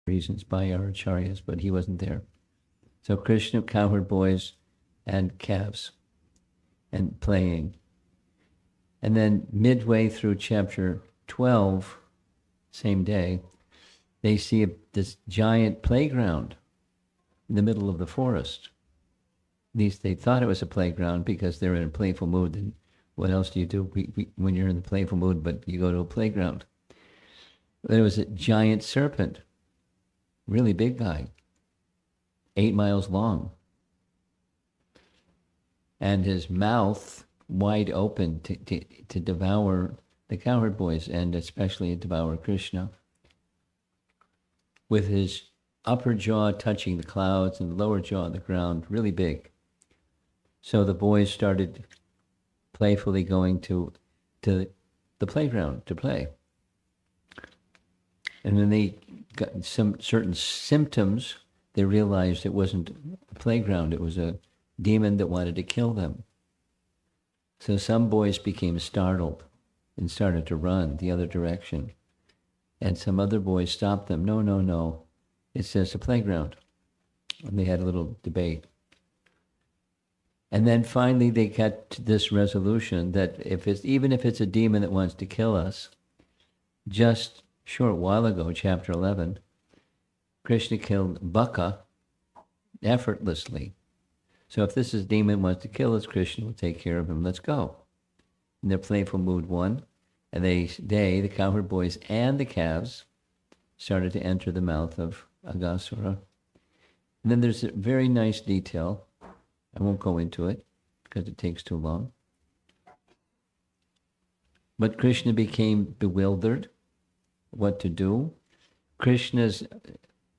reasons by our acharyas, but he wasn't there. So Krishna, cowherd boys, and calves, and playing. And then midway through chapter 12, same day, they see this giant playground in the middle of the forest. At least they thought it was a playground because they're in a playful mood. And what else do you do when you're in the playful mood, but you go to a playground? There was a giant serpent, really big guy, 8 miles long. And his mouth wide open to devour the cowherd boys, and especially devour Krishna, with his upper jaw touching the clouds and the lower jaw on the ground, really big. So the boys started playfully going to the playground to play. And when they got some certain symptoms, they realized it wasn't a playground, it was a demon that wanted to kill them. So some boys became startled and started to run the other direction. And some other boys stopped them. No, no, no, it's just a playground. And they had a little debate. And then finally they got to this resolution that even if it's a demon that wants to kill us, just a short while ago, chapter 11, Krishna killed Baka effortlessly. So if this is demon wants to kill us, Krishna will take care of him. Let's go. And their playful mood won. And the cowherd boys and the calves, started to enter the mouth of Aghasura. And then there's a very nice detail. I won't go into it because it takes too long. But Krishna became bewildered what to do. Krishna's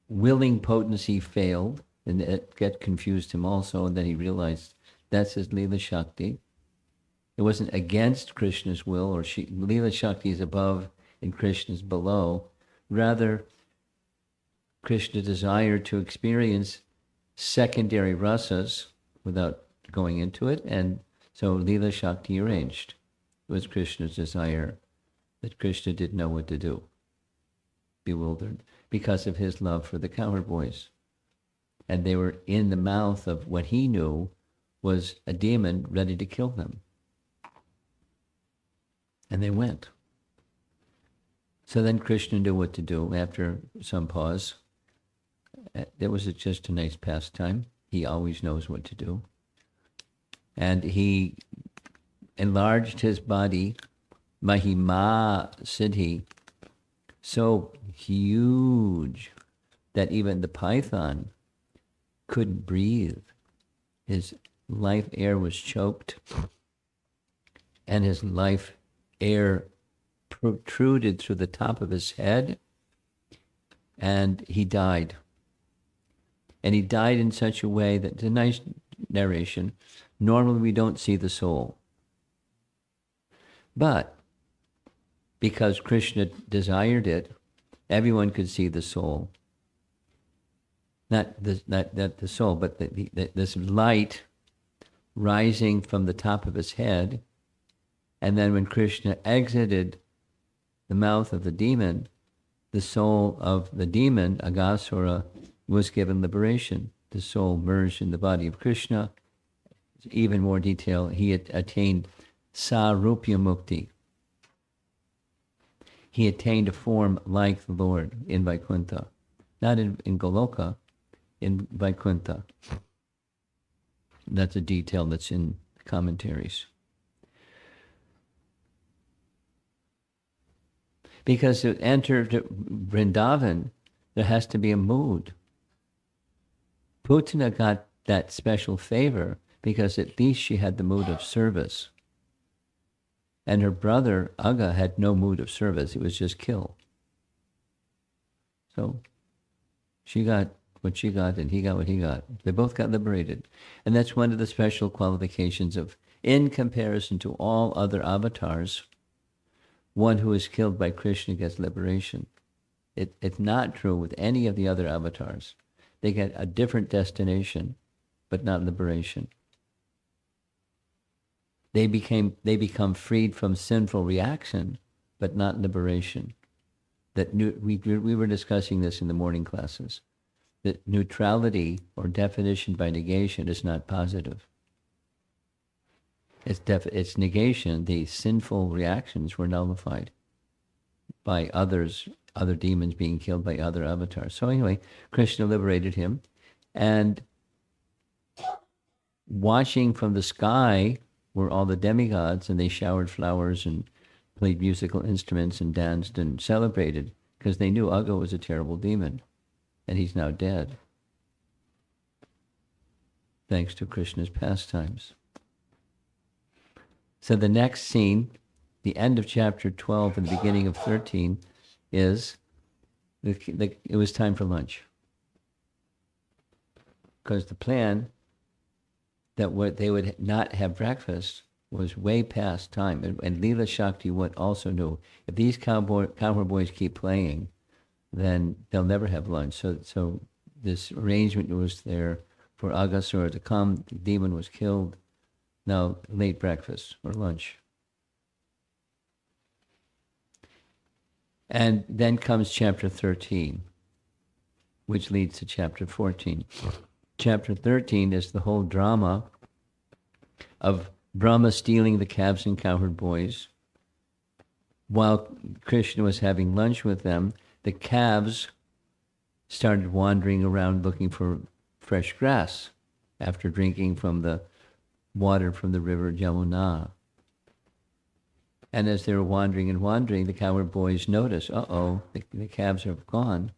willing potency failed, and it confused him also, and then he realized that's his Leela Shakti. It wasn't against Krishna's will, or Leela Shakti is above and Krishna is below. Rather, Krishna desired to experience secondary rasas without going into it, and so Leela Shakti arranged. It was Krishna's desire, that Krishna didn't know what to do, bewildered, because of his love for the cowherd boys. And they were in the mouth of what he knew was a demon ready to kill them. And they went. So then Krishna knew what to do after some pause. It was just a nice pastime. He always knows what to do. And he enlarged his body, Mahima Siddhi, so huge that even the python couldn't breathe. His life air was choked, and his life air protruded through the top of his head, and he died. And he died in such a way that, it's a nice narration, normally we don't see the soul. But because Krishna desired it, everyone could see the soul. Not the soul, but this light rising from the top of his head. And then when Krishna exited the mouth of the demon, the soul of the demon, Aghasura, was given liberation. The soul merged in the body of Krishna. Even more detail, he had attained Sarupya Mukti. He attained a form like the Lord in Vaikuntha. Not in Goloka, in Vaikuntha. That's a detail that's in commentaries. Because to enter Vrindavan, there has to be a mood. Putana got that special favor because at least she had the mood of service. And her brother, Agha, had no mood of service. It was just kill. So she got what she got and he got what he got. They both got liberated. And that's one of the special qualifications of, in comparison to all other avatars, one who is killed by Krishna gets liberation. It's not true with any of the other avatars. They get a different destination, but not liberation. They become freed from sinful reaction, but not liberation. that we were discussing this in the morning classes, that neutrality or definition by negation is not positive. It's negation. The sinful reactions were nullified by other demons being killed by other avatars. So anyway, Krishna liberated him, and watching from the sky were all the demigods, and they showered flowers and played musical instruments and danced and celebrated, because they knew Agga was a terrible demon, and he's now dead, thanks to Krishna's pastimes. So the next scene, the end of chapter 12 and the beginning of 13, is it was time for lunch. Because the plan that they would not have breakfast was way past time. And Leela Shakti also knew, if these cowboy boys keep playing, then they'll never have lunch. So this arrangement was there for Aghasura to come. The demon was killed. Now, late breakfast or lunch. And then comes chapter 13, which leads to chapter 14. Chapter 13 is the whole drama of Brahma stealing the calves and cowherd boys. While Krishna was having lunch with them, the calves started wandering around looking for fresh grass after drinking from the water from the river Jamuna. And as they were wandering, the cowherd boys noticed, the calves have gone.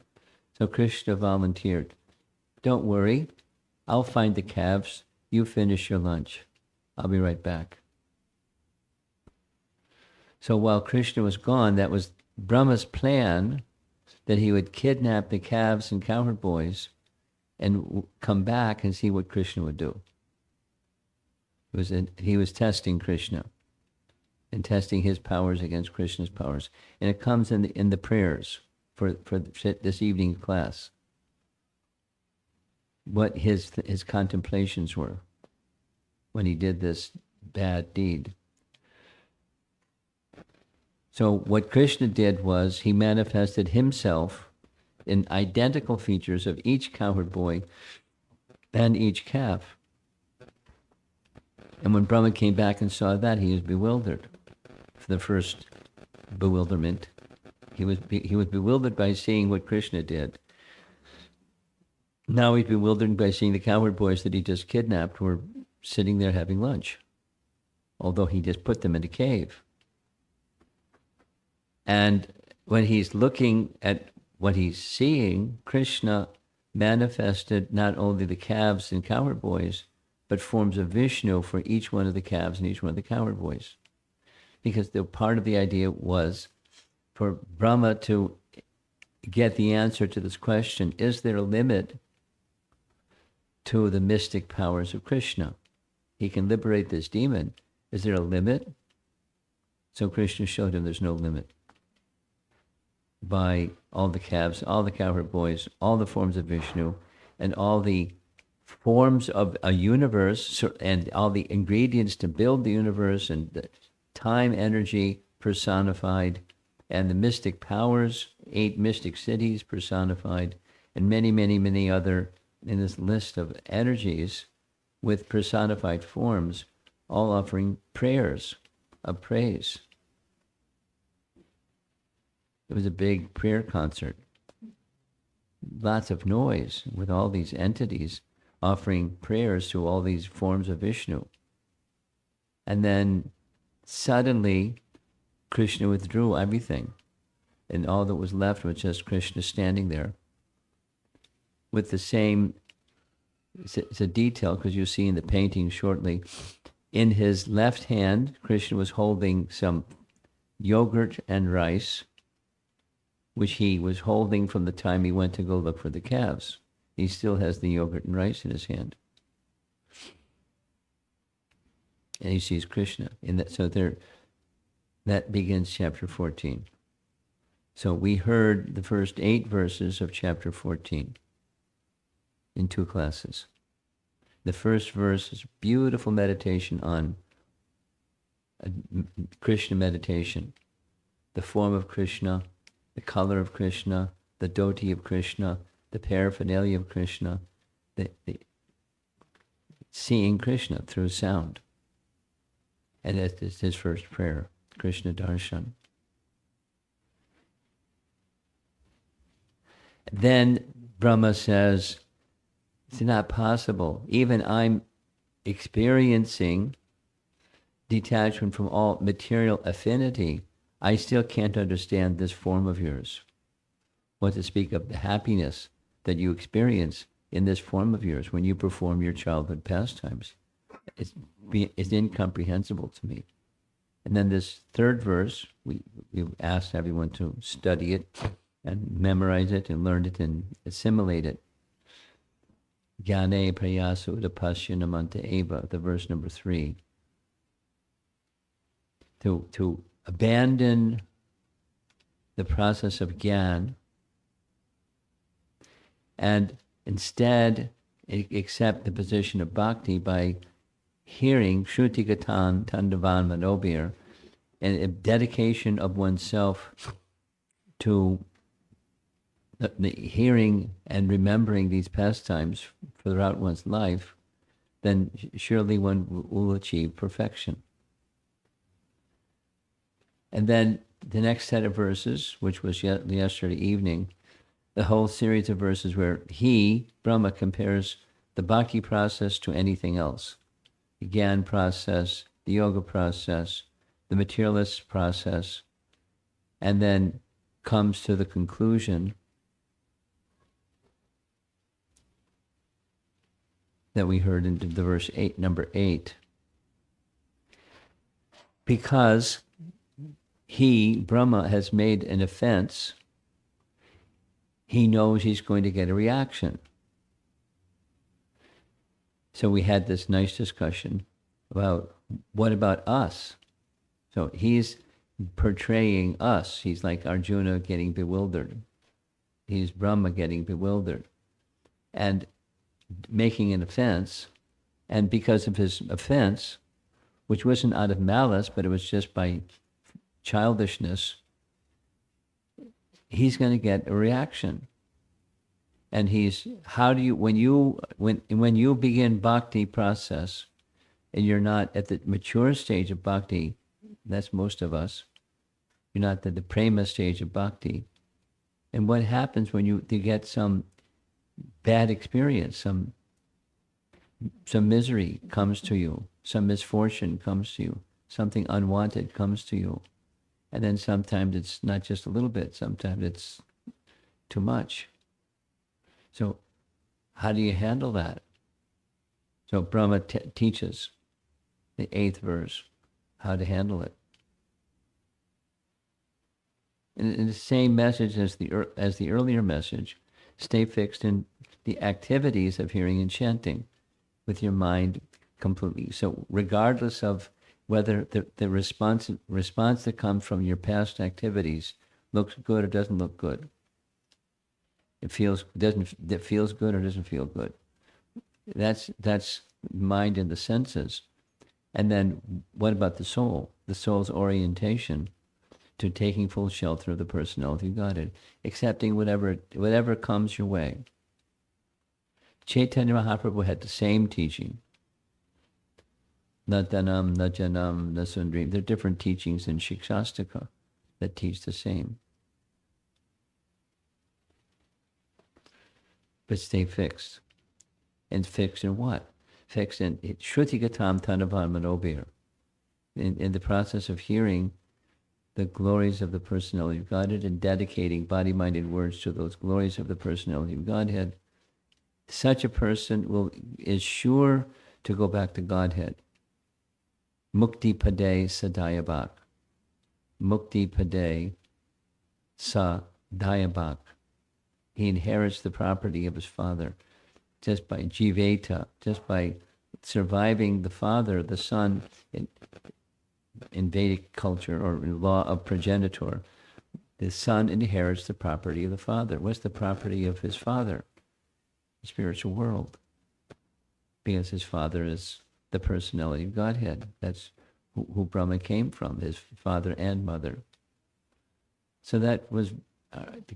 So Krishna volunteered, don't worry, I'll find the calves, you finish your lunch. I'll be right back. So while Krishna was gone, that was Brahma's plan, that he would kidnap the calves and cowherd boys and come back and see what Krishna would do. He was testing Krishna and testing his powers against Krishna's powers. And it comes in the prayers for this evening's class, what his contemplations were when he did this bad deed. So what Krishna did was he manifested himself in identical features of each cowherd boy and each calf. And when Brahma came back and saw that, he was bewildered. For the first bewilderment, he was bewildered by seeing what Krishna did. Now he's bewildered by seeing the cowherd boys that he just kidnapped were sitting there having lunch, although he just put them in a cave. And when he's looking at what he's seeing, Krishna manifested not only the calves and cowherd boys, but forms of Vishnu for each one of the calves and each one of the cowherd boys. Because the part of the idea was for Brahma to get the answer to this question, is there a limit to the mystic powers of Krishna? He can liberate this demon. Is there a limit? So Krishna showed him there's no limit. By all the calves, all the cowherd boys, all the forms of Vishnu, and all the forms of a universe, and all the ingredients to build the universe, and the time, energy personified, and the mystic powers, 8 mystic cities personified, and many, many, many other in this list of energies with personified forms, all offering prayers of praise. It was a big prayer concert. Lots of noise with all these entities offering prayers to all these forms of Vishnu. And then suddenly Krishna withdrew everything, and all that was left was just Krishna standing there with the same, it's a detail because you'll see in the painting shortly, in his left hand Krishna was holding some yogurt and rice, which he was holding from the time he went to go look for the calves. He still has the yogurt and rice in his hand. And he sees Krishna. That begins chapter 14. So we heard the first 8 verses of chapter 14 in 2 classes. The first verse is beautiful meditation on Krishna meditation, the form of Krishna, the color of Krishna, the dhoti of Krishna, the paraphernalia of Krishna, the seeing Krishna through sound. And that's his first prayer, Krishna Darshan. Then Brahma says, it's not possible. Even I'm experiencing detachment from all material affinity, I still can't understand this form of yours. What to speak of the happiness that you experience in this form of yours when you perform your childhood pastimes. It's incomprehensible to me. And then this third verse, we asked everyone to study it and memorize it and learn it and assimilate it. Jnane prayasa udapasyanamanta eva, the verse number 3. To abandon the process of jnana and instead accept the position of bhakti by hearing Shruti Gatan Tandavan Manobir, and a dedication of oneself to the hearing and remembering these pastimes throughout one's life, then surely one will achieve perfection. And then the next set of verses, which was yesterday evening, the whole series of verses where he, Brahma, compares the bhakti process to anything else. The Gyan process, the yoga process, the materialist process, and then comes to the conclusion that we heard in the verse 8, number 8. Because he, Brahma, has made an offense, he knows he's going to get a reaction. So we had this nice discussion about what about us? So he's portraying us. He's like Arjuna getting bewildered. He's Brahma getting bewildered and making an offense. And because of his offense, which wasn't out of malice, but it was just by childishness, he's going to get a reaction. And when you begin bhakti process, and you're not at the mature stage of bhakti, that's most of us, you're not at the prema stage of bhakti. And what happens when you get some bad experience, some misery comes to you, some misfortune comes to you, something unwanted comes to you. And then sometimes it's not just a little bit, sometimes it's too much. So how do you handle that? So Brahma teaches the 8th verse how to handle it. In the same message as the earlier message, stay fixed in the activities of hearing and chanting with your mind completely. So regardless of whether the response that comes from your past activities looks good or doesn't look good, it feels good or doesn't feel good. That's mind and the senses. And then what about the soul? The soul's orientation to taking full shelter of the personality of Godhead, accepting whatever comes your way. Chaitanya Mahaprabhu had the same teaching. Natanam, Najanam, Nasundrim. There are different teachings in Shikshastika that teach the same. But stay fixed. And fixed in what? Fixed in Shrutigatam Tanavan Manobir. In the process of hearing the glories of the personality of Godhead and dedicating body-minded words to those glories of the personality of Godhead, such a person is sure to go back to Godhead. Mukti Pade Sadayabak. Mukti Pade Sadayabak. He inherits the property of his father just by jiveta, just by surviving the father, the son, in Vedic culture or in law of progenitor. The son inherits the property of the father. What's the property of his father? The spiritual world. Because his father is the personality of Godhead. That's who Brahma came from, his father and mother. So that was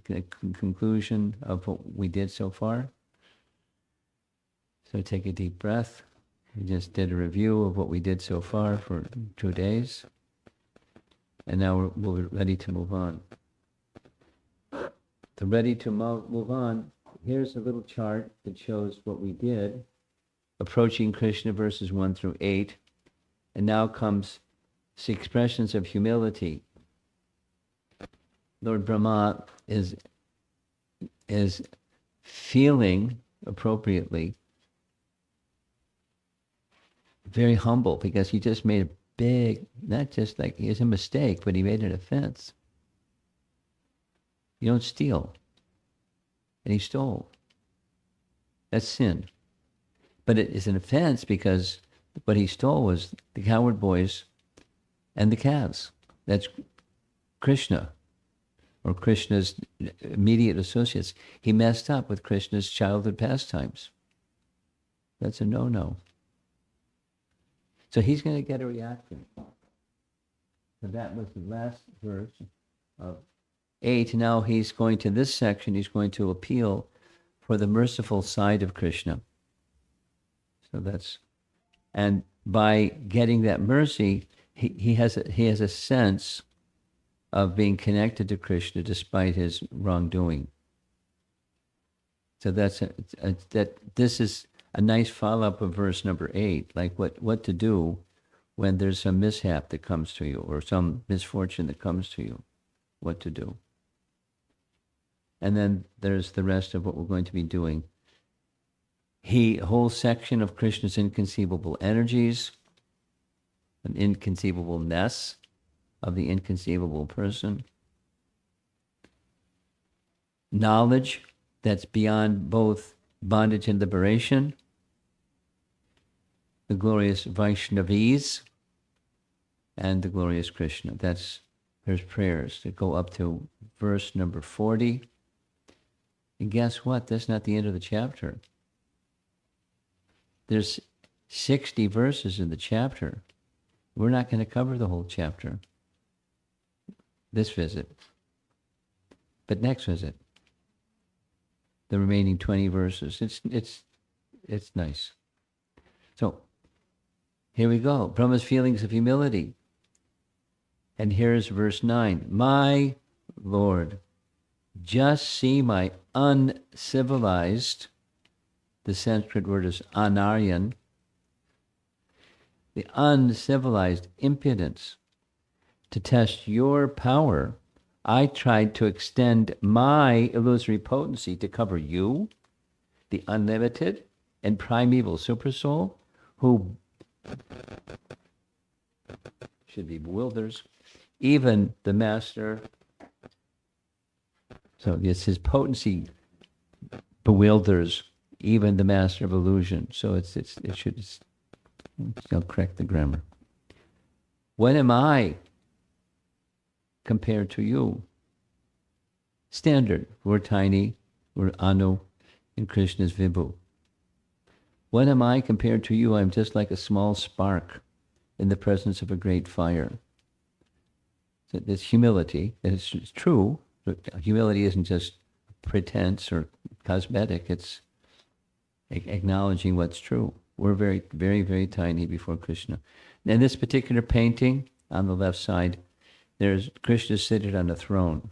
the conclusion of what we did so far. So take a deep breath. We just did a review of what we did so far for 2 days. And now we're ready to move on. The ready to move on, here's a little chart that shows what we did. Approaching Krishna verses 1 through 8. And now comes the expressions of humility. Lord Brahma is feeling appropriately very humble, because he just made a big, not just like it's a mistake, but he made an offense. You don't steal. And he stole. That's sin. But it is an offense because what he stole was the cowherd boys and the calves. That's Krishna, or Krishna's immediate associates. He messed up with Krishna's childhood pastimes. That's a no-no. So he's going to get a reaction. So that was the last verse of 8. Now he's going to this section, he's going to appeal for the merciful side of Krishna. So that's, and by getting that mercy, he has a sense of being connected to Krishna despite his wrongdoing. So that's this is a nice follow-up of verse number 8, like what to do when there's some mishap that comes to you, or some misfortune that comes to you, what to do. And then there's the rest of what we're going to be doing. A whole section of Krishna's inconceivable energies, an inconceivableness of the inconceivable person. Knowledge that's beyond both bondage and liberation. The glorious Vaishnavis and the glorious Krishna. There's prayers that go up to verse number 40. And guess what? That's not the end of the chapter. There's 60 verses in the chapter. We're not going to cover the whole chapter this visit. But next visit, the remaining 20 verses. It's nice. So, here we go. Brahma's feelings of humility. And here's verse 9. My Lord, just see my uncivilized, the Sanskrit word is anaryan, the uncivilized impudence. To test your power, I tried to extend my illusory potency to cover you, the unlimited and primeval supersoul, who should be bewilders, even the master. So yes, his potency bewilders even the master of illusion. So I'll correct the grammar. What am I compared to you? Standard. We're tiny. We're Anu, and Krishna's Vibhu. What am I compared to you? I'm just like a small spark in the presence of a great fire. So there's humility. It's true. Humility isn't just pretense or cosmetic. It's acknowledging what's true. We're very, very, very tiny before Krishna. In this particular painting, on the left side, there's Krishna seated on a throne.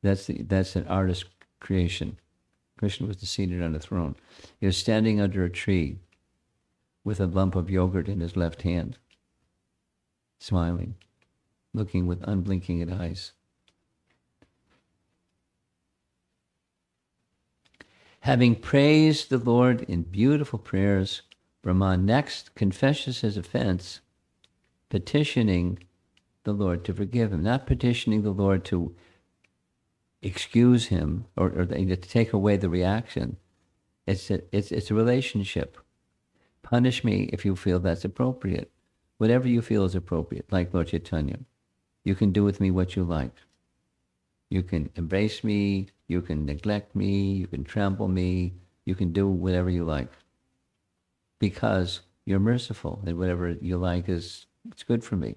That's an artist's creation. Krishna was seated on a throne. He was standing under a tree with a lump of yogurt in his left hand, smiling, looking with unblinking eyes. Having praised the Lord in beautiful prayers, Brahma next confesses his offense, petitioning the Lord to forgive him, not petitioning the Lord to excuse him or to take away the reaction. It's a relationship. Punish me if you feel that's appropriate. Whatever you feel is appropriate, like Lord Chaitanya. You can do with me what you like. You can embrace me, you can neglect me, you can trample me, you can do whatever you like. Because you're merciful, and whatever you like it's good for me.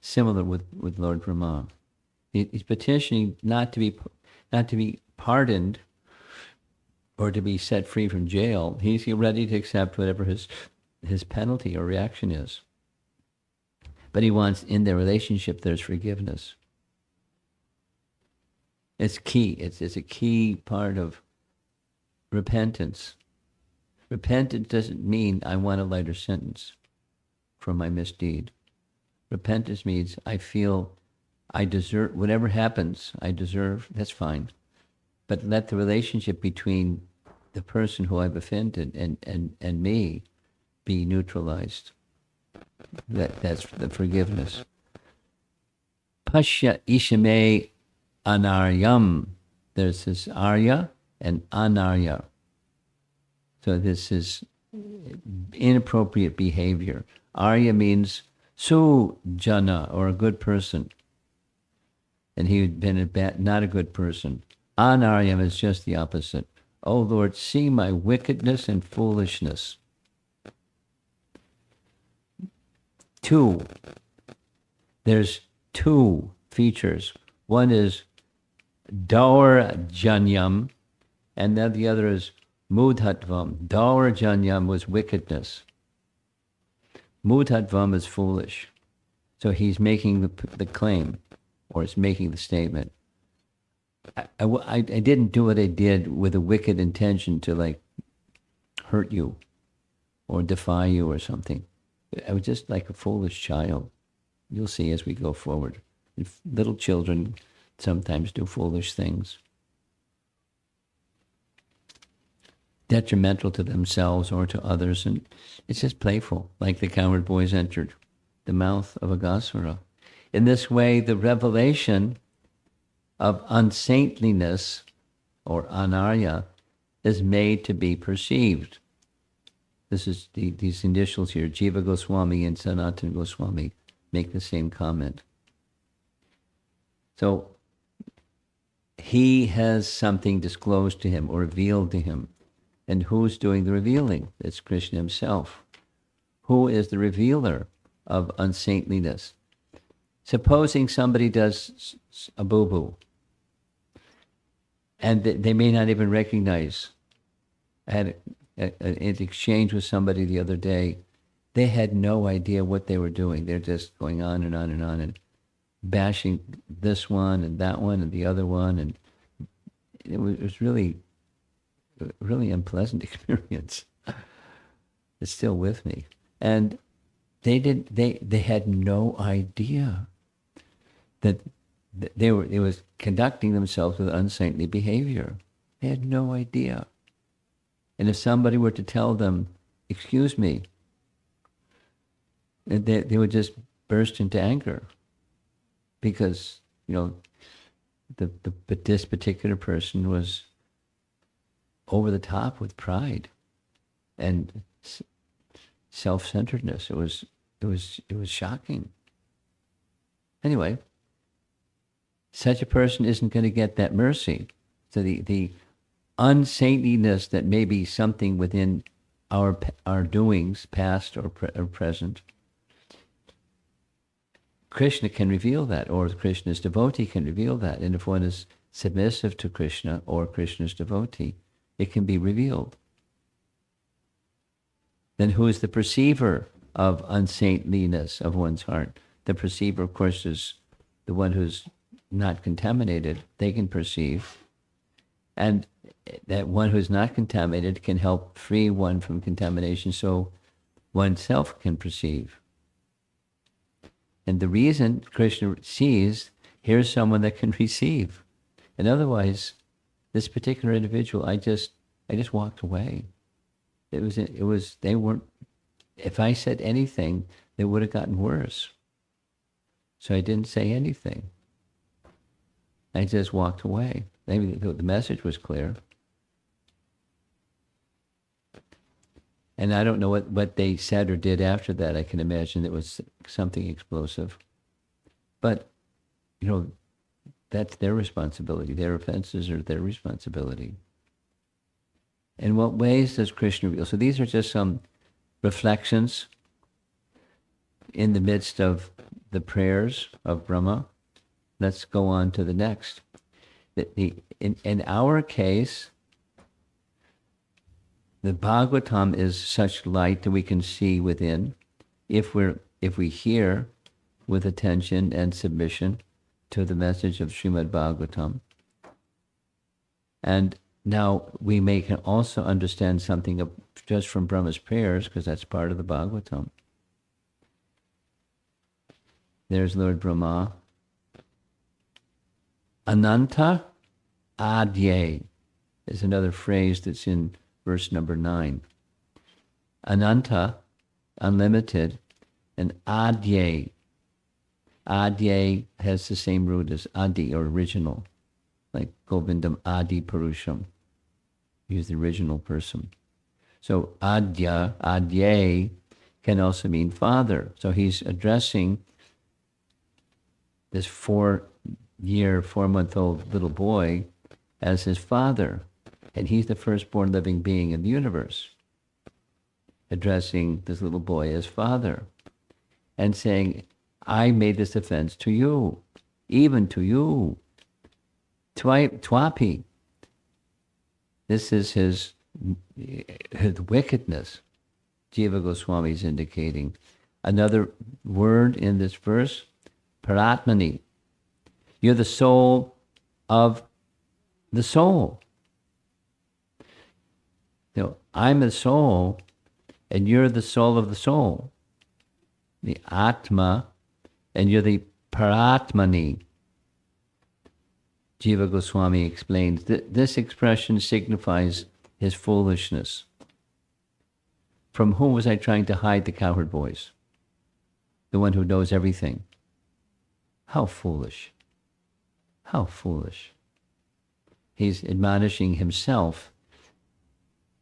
Similar with Lord Brahma. He's petitioning not to be pardoned or to be set free from jail. He's ready to accept whatever his penalty or reaction is. But he wants, in their relationship, there's forgiveness. It's key. It's a key part of repentance. Repentance doesn't mean I want a lighter sentence for my misdeed. Repentance means I feel I deserve, whatever happens, I deserve, that's fine. But let the relationship between the person who I've offended and me be neutralized. That's the forgiveness. Pasya ishame anaryam. There's this arya and anarya. So this is inappropriate behavior. Arya means sujana, or a good person. And he had been not a good person. Anarya is just the opposite. Oh Lord, see my wickedness and foolishness. 2. There's 2 features. One is daurjanyam, and then the other is mudhatvam. Daurjanyam was wickedness. Mudhatvam is foolish. So he's making the claim, or is making the statement. I didn't do what I did with a wicked intention to like hurt you or defy you or something. I was just like a foolish child. You'll see as we go forward. Little children sometimes do foolish things, detrimental to themselves or to others, and it's just playful, like the coward boys entered the mouth of Aghasura. In this way, the revelation of unsaintliness, or anarya, is made to be perceived. This is these initials here, Jiva Goswami and Sanatana Goswami make the same comment. So he has something disclosed to him or revealed to him. And who's doing the revealing? It's Krishna himself. Who is the revealer of unsaintliness? Supposing somebody does a boo-boo, and they may not even recognize. I had an exchange with somebody the other day. They had no idea what they were doing. They're just going on and on and on and bashing this one and that one and the other one, and it was really unpleasant experience. It's still with me. And they had no idea that they was conducting themselves with unsaintly behavior. They had no idea. And if somebody were to tell them, excuse me, they would just burst into anger because, this particular person was over the top with pride and self-centeredness. It was shocking. Anyway, such a person isn't going to get that mercy. So the unsaintliness that may be something within our doings, past or present, Krishna can reveal that, or Krishna's devotee can reveal that. And if one is submissive to Krishna or Krishna's devotee, it can be revealed. Then who is the perceiver of unsaintliness of one's heart? The perceiver, of course, is the one who's not contaminated. They can perceive. And that one who's not contaminated can help free one from contamination so oneself can perceive. And the reason Krishna sees, here's someone that can receive. And otherwise, this particular individual, I just walked away. It was they weren't, if I said anything, they would have gotten worse. So I didn't say anything. I just walked away. Maybe the message was clear. And I don't know what they said or did after that. I can imagine it was something explosive. But, that's their responsibility. Their offenses are their responsibility. In what ways does Krishna reveal? So these are just some reflections in the midst of the prayers of Brahma. let's go on to the next. In our case, the Bhagavatam is such light that we can see within if we hear with attention and submission to the message of Srimad Bhagavatam. And now we can also understand something of just from Brahma's prayers, because that's part of the Bhagavatam. There's Lord Brahma. Ananta Adye is another phrase that's in verse number 9. Ananta, unlimited, and Adye. Adye has the same root as Adi, or original, like Govindam Adi Purusham. He's the original person. So Adye can also mean father. So he's addressing this 4-month-old little boy as his father. And he's the firstborn living being in the universe, addressing this little boy as father and saying, I made this offense to you, even to you. Twapi. This is his wickedness. Jiva Goswami is indicating. Another word in this verse, Paratmani. You're the soul of the soul. I'm the soul, and you're the soul of the soul. The Atma, and you're the Paratmani. Jiva Goswami explains that this expression signifies his foolishness. From whom was I trying to hide the cowherd voice? The one who knows everything. How foolish. How foolish. He's admonishing himself,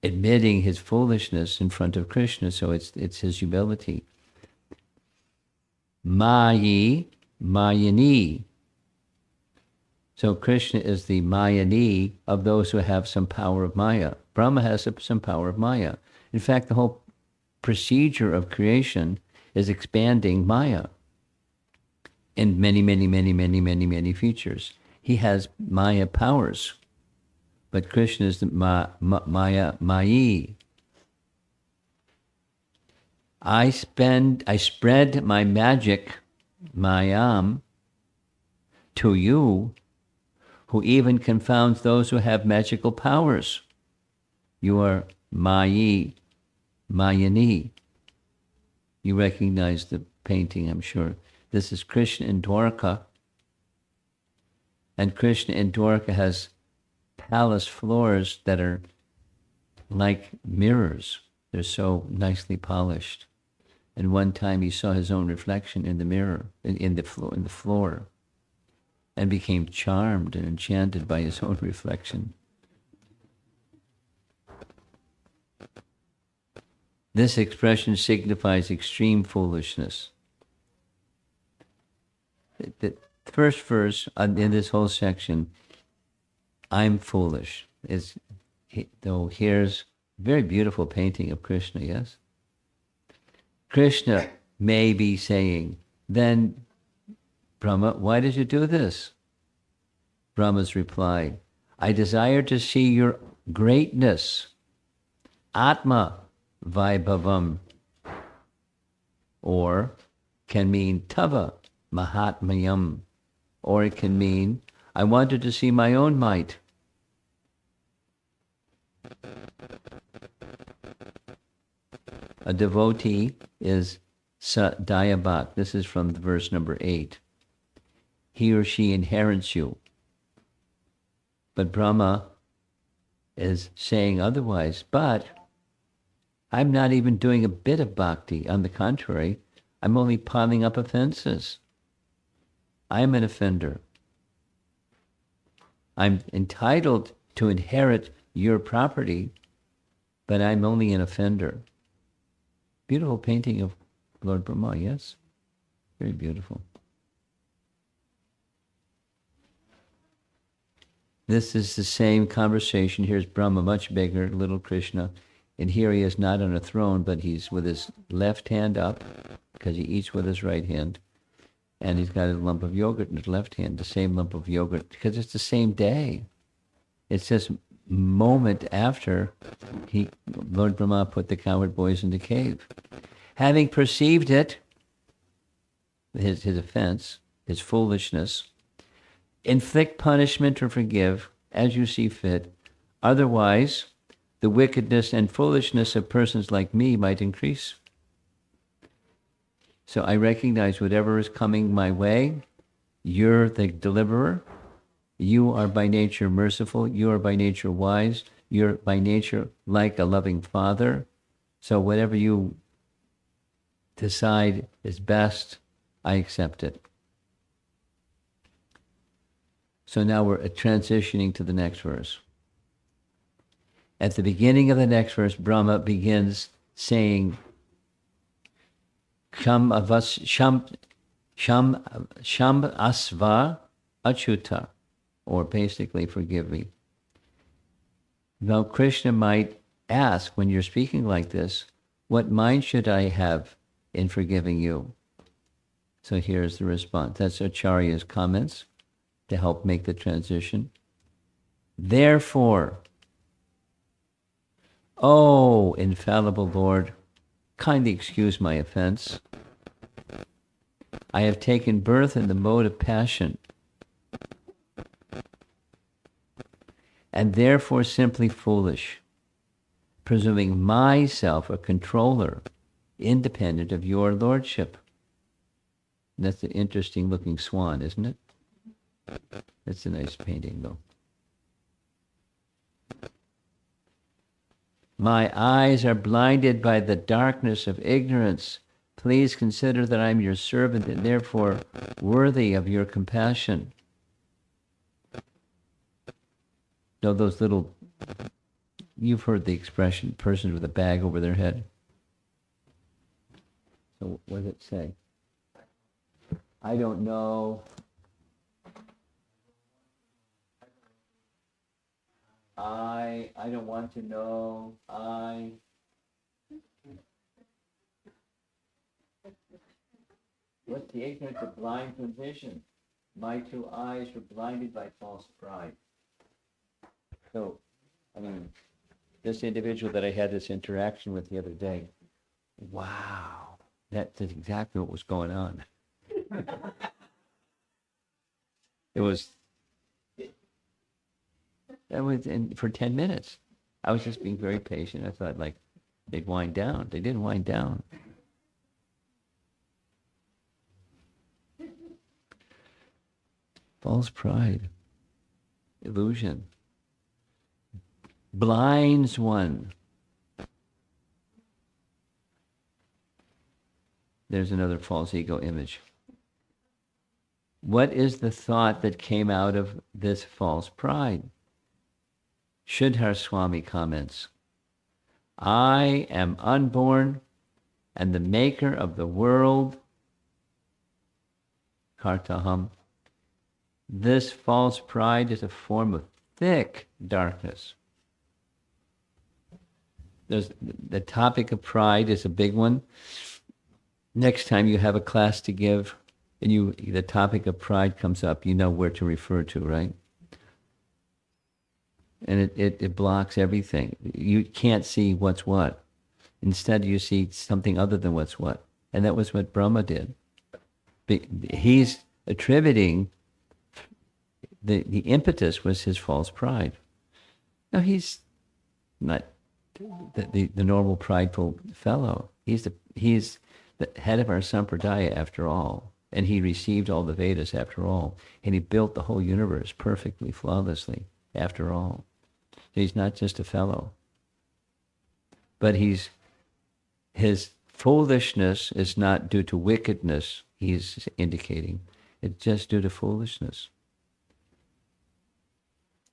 admitting his foolishness in front of Krishna, so it's his humility. Mayi, Mayani. So Krishna is the Mayani of those who have some power of Maya. Brahma has some power of Maya. In fact, the whole procedure of creation is expanding Maya in many features. He has Maya powers, but Krishna is the Maya, Mayi. I spread my magic, Mayam, to you, who even confounds those who have magical powers. You are Mayi, Mayani. You recognize the painting, I'm sure. This is Krishna in Dwarka. And Krishna in Dwarka has palace floors that are like mirrors. They're so nicely polished. And one time he saw his own reflection in the mirror, in the floor, and became charmed and enchanted by his own reflection. This expression signifies extreme foolishness. The first verse in this whole section, I'm foolish, though here's a very beautiful painting of Krishna, yes? Krishna may be saying, then, Brahma, why did you do this? Brahma's reply, I desire to see your greatness. Atma Vaibhavam, or can mean Tava Mahatmayam, or it can mean I wanted to see my own might. A devotee is Sadayabhat. This is from verse number 8. He or she inherits you. But Brahma is saying otherwise. But I'm not even doing a bit of bhakti. On the contrary, I'm only piling up offenses. I'm an offender. I'm entitled to inherit your property, but I'm only an offender. Beautiful painting of Lord Brahma, yes? Very beautiful. This is the same conversation. Here's Brahma, much bigger, little Krishna. And here he is not on a throne, but he's with his left hand up, because he eats with his right hand. And he's got a lump of yogurt in his left hand, the same lump of yogurt, because it's the same day. It's just moment after Lord Brahma put the cowherd boys in the cave. Having perceived it, his offense, his foolishness, inflict punishment or forgive as you see fit. Otherwise, the wickedness and foolishness of persons like me might increase. So I recognize whatever is coming my way, you're the deliverer. You are by nature merciful. You are by nature wise. You're by nature like a loving father. So whatever you decide is best, I accept it. So now we're transitioning to the next verse. At the beginning of the next verse, Brahma begins saying, Sham asva achuta, or basically, forgive me. Now, Krishna might ask, when you're speaking like this, what mind should I have in forgiving you? So here's the response. That's Acharya's comments to help make the transition. Therefore, O infallible Lord, kindly excuse my offense. I have taken birth in the mode of passion, and therefore simply foolish, presuming myself a controller, independent of your lordship. That's an interesting looking swan, isn't it? That's a nice painting, though. My eyes are blinded by the darkness of ignorance. Please consider that I'm your servant and therefore worthy of your compassion. Know those little, you've heard the expression, persons with a bag over their head. So what does it say? I don't know. I don't want to know. What's the ignorance of blind from vision? My two eyes were blinded by false pride. So, I mean, this individual that I had this interaction with the other day, wow, that's exactly what was going on. That was for 10 minutes. I was just being very patient. I thought, like, they'd wind down. They didn't wind down. False pride, illusion, blinds one. There's another false ego image. What is the thought that came out of this false pride? Sridhar Swami comments, I am unborn and the maker of the world, Kartaham. This false pride is a form of thick darkness. The topic of pride is a big one. Next time you have a class to give and the topic of pride comes up, you know where to refer to, right? And it blocks everything. You can't see what's what. Instead, you see something other than what's what. And that was what Brahma did. He's attributing the impetus was his false pride. Now, he's not the normal prideful fellow. He's the head of our sampradaya after all. And he received all the Vedas after all. And he built the whole universe perfectly, flawlessly after all. So he's not just a fellow. But his foolishness is not due to wickedness, he's indicating. It's just due to foolishness.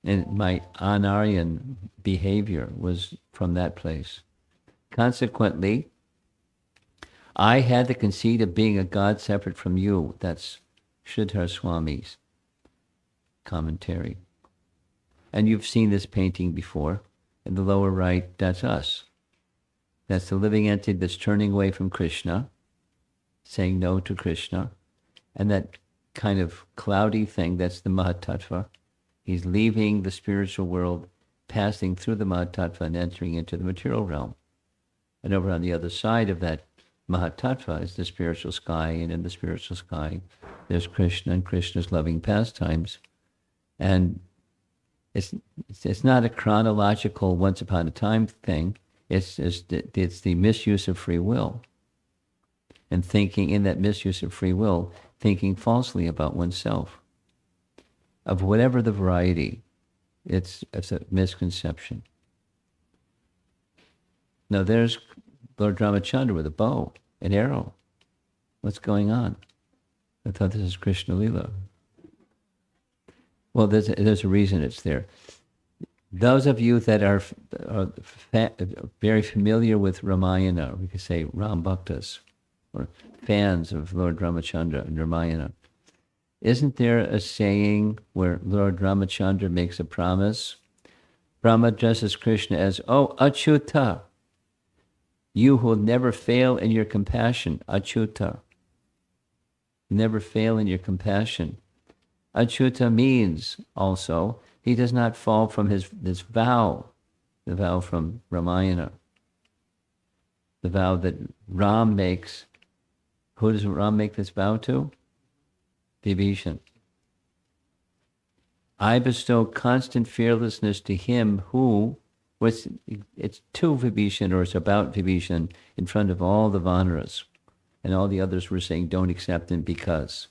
And my Anaryan behavior was from that place. Consequently, I had the conceit of being a God separate from you. That's Sridhar Swami's commentary. And you've seen this painting before. In the lower right, that's us. That's the living entity that's turning away from Krishna, saying no to Krishna. And that kind of cloudy thing, that's the Mahatattva. He's leaving the spiritual world, passing through the Mahatattva and entering into the material realm. And over on the other side of that Mahatattva is the spiritual sky, and in the spiritual sky there's Krishna and Krishna's loving pastimes. And it's not a chronological once upon a time thing. It's the misuse of free will. And thinking in that misuse of free will, thinking falsely about oneself. Of whatever the variety, it's a misconception. Now there's Lord Ramachandra with a bow, an arrow. What's going on? I thought this is Krishna Lila. Well, there's a reason it's there. Those of you that are very familiar with Ramayana, we could say Ram Bhaktas, or fans of Lord Ramachandra and Ramayana, isn't there a saying where Lord Ramachandra makes a promise? Brahma addresses Krishna as, "Oh, Achyuta, you who will never fail in your compassion, Achyuta. You never fail in your compassion." Achyuta means also, he does not fall from this vow, the vow from Ramayana, the vow that Ram makes. Who does Ram make this vow to? Vibhishan. I bestow constant fearlessness to him who, it's to Vibhishan, or it's about Vibhishan, in front of all the Vanaras. And all the others were saying, don't accept him because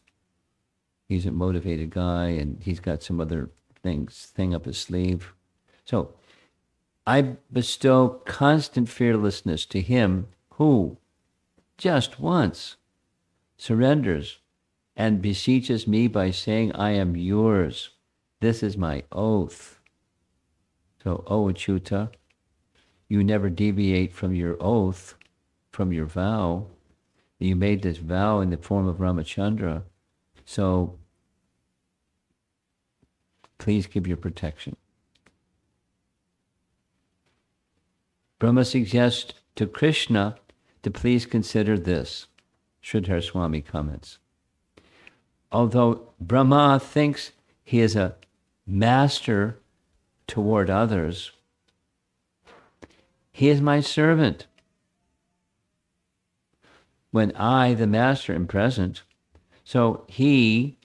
he's a motivated guy and he's got some other thing up his sleeve. So, I bestow constant fearlessness to him who, just once, surrenders and beseeches me by saying, I am yours. This is my oath. So, O Achyuta, you never deviate from your oath, from your vow. You made this vow in the form of Ramachandra. So, please give your protection. Brahma suggests to Krishna to please consider this. Sridhar Swami comments. Although Brahma thinks he is a master toward others, he is my servant. When I, the master, am present, so he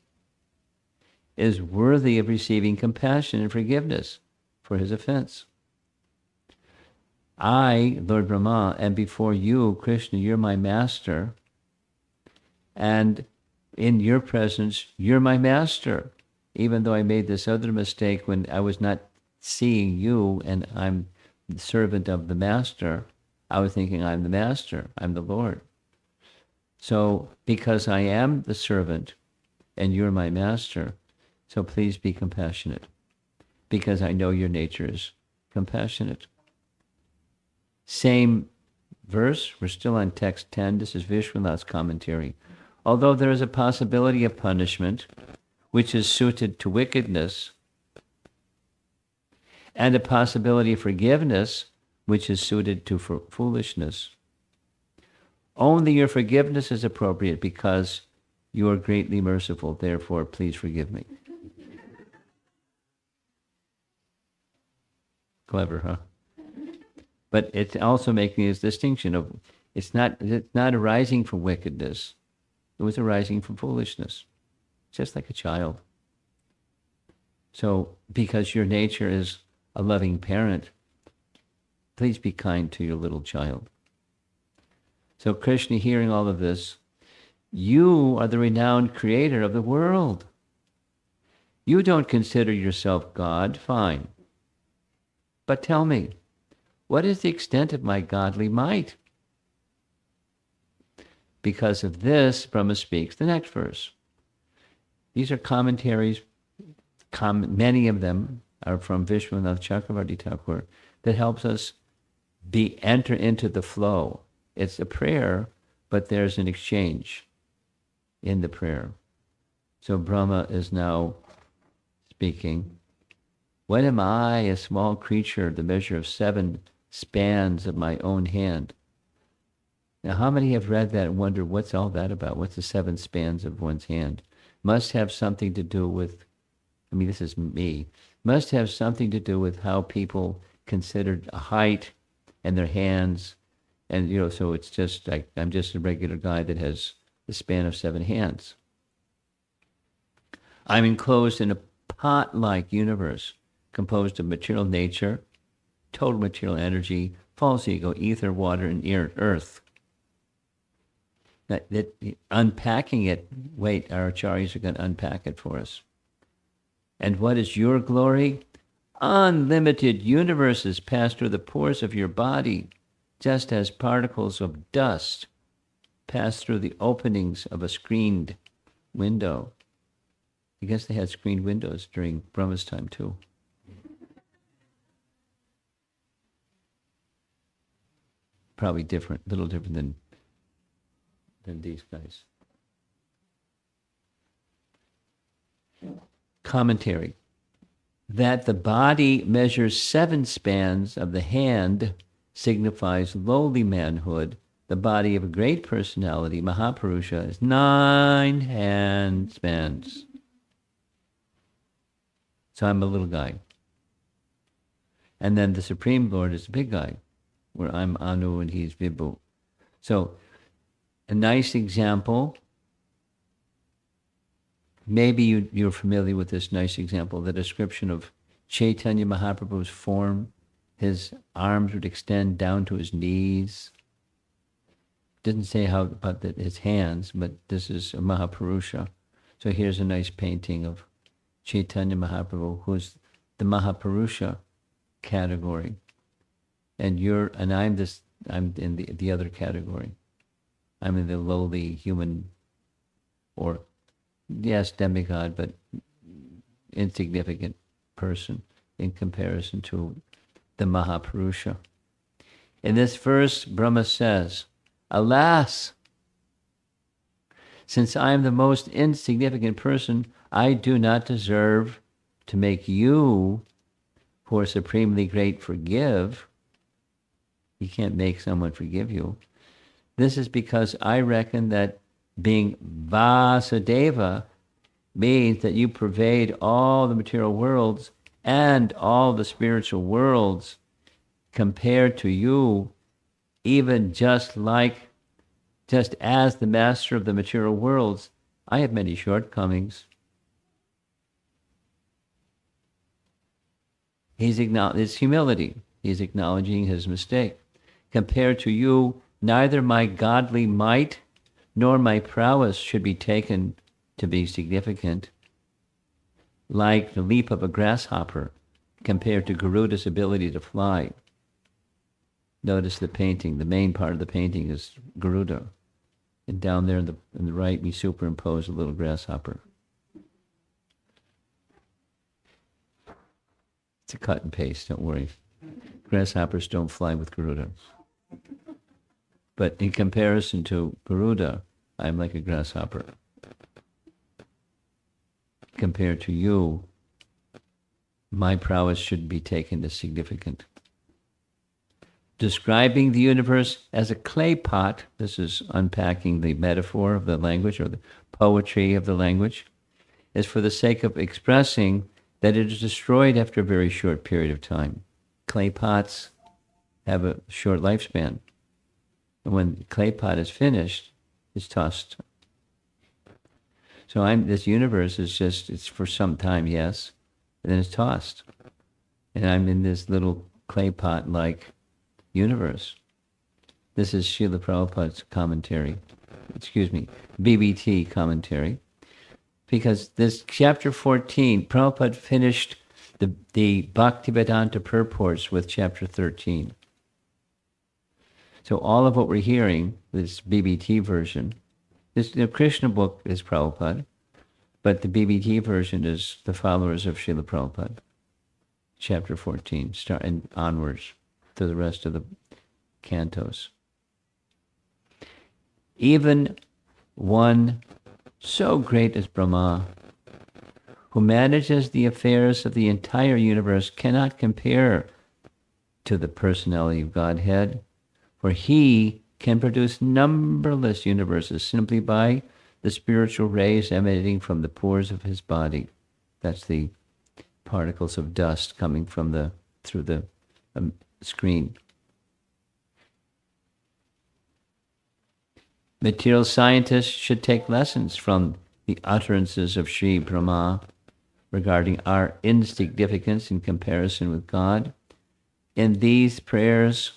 is worthy of receiving compassion and forgiveness for his offense. I, Lord Brahma, am before you, Krishna, you're my master, and in your presence, you're my master, even though I made this other mistake when I was not seeing you and I'm the servant of the master. I was thinking I'm the master, I'm the Lord. So, because I am the servant and you're my master, so please be compassionate, because I know your nature is compassionate. Same verse, we're still on text 10, this is Vishwanath's commentary. Although there is a possibility of punishment, which is suited to wickedness, and a possibility of forgiveness, which is suited to foolishness, only your forgiveness is appropriate because you are greatly merciful. Therefore, please forgive me. Clever, huh? But it's also making this distinction of it's not arising from wickedness. It was arising from foolishness, just like a child. So, because your nature is a loving parent, please be kind to your little child. So Krishna, hearing all of this, you are the renowned creator of the world. You don't consider yourself God, fine. But tell me, what is the extent of my godly might? Because of this, Brahma speaks the next verse. These are commentaries, many of them are from Vishwanath Chakravarti Thakur, that helps us enter into the flow. It's a prayer, but there's an exchange in the prayer. So Brahma is now speaking. When am I, a small creature, the measure of 7 spans of my own hand? Now, how many have read that and wonder what's all that about? What's the 7 spans of one's hand? Must have something to do with, I mean, this is me, must have something to do with how people considered a height and their hands. And, so it's just like, I'm just a regular guy that has the span of 7 hands. I'm enclosed in a pot-like universe composed of material nature, total material energy, false ego, ether, water, and earth. That unpacking it, wait, our acharyas are going to unpack it for us. And what is your glory? Unlimited universes pass through the pores of your body, just as particles of dust pass through the openings of a screened window. I guess they had screened windows during Brahma's time too. Probably different, a little different than these guys. Commentary. That the body measures 7 spans of the hand signifies lowly manhood. The body of a great personality, Mahapurusha, is 9 hand spans. So I'm a little guy. And then the Supreme Lord is a big guy, where I'm Anu and he's Vibhu. So a nice example, maybe you're familiar with this nice example, the description of Chaitanya Mahaprabhu's form. His arms would extend down to his knees. Didn't say how about his hands, but this is a Mahapurusha. So here's a nice painting of Chaitanya Mahaprabhu, who's the Mahapurusha category. And I'm in the other category. I'm in the lowly human, or yes, demigod, but insignificant person in comparison to the Mahapurusha. In this verse, Brahma says, alas, since I am the most insignificant person, I do not deserve to make you, who are supremely great, forgive. You can't make someone forgive you. This is because I reckon that being Vasudeva means that you pervade all the material worlds and all the spiritual worlds. Compared to you, even just as the master of the material worlds, I have many shortcomings. It's humility. He's acknowledging his mistake. Compared to you, neither my godly might nor my prowess should be taken to be significant, like the leap of a grasshopper compared to Garuda's ability to fly. Notice the painting. The main part of the painting is Garuda. And down there in the right, we superimpose a little grasshopper. It's a cut and paste, don't worry. Grasshoppers don't fly with Garuda. But in comparison to Garuda, I'm like a grasshopper. Compared to you, my prowess should be taken as significant. Describing the universe as a clay pot, this is unpacking the metaphor of the language or the poetry of the language, is for the sake of expressing that it is destroyed after a very short period of time. Clay pots have a short lifespan. And when the clay pot is finished, it's tossed. So this universe is it's for some time, yes, and then it's tossed. And I'm in this little clay pot-like universe. This is Srila Prabhupada's commentary, BBT commentary, because this chapter 14, Prabhupada finished the Bhaktivedanta purports with chapter 13. So all of what we're hearing, this BBT version, the Krsna book is Prabhupada, but the BBT version is the followers of Srila Prabhupada, chapter 14, and onwards to the rest of the cantos. Even one so great as Brahma, who manages the affairs of the entire universe, cannot compare to the personality of Godhead, for he can produce numberless universes simply by the spiritual rays emanating from the pores of his body. That's the particles of dust coming from through the screen. Material scientists should take lessons from the utterances of Sri Brahma regarding our insignificance in comparison with God. In these prayers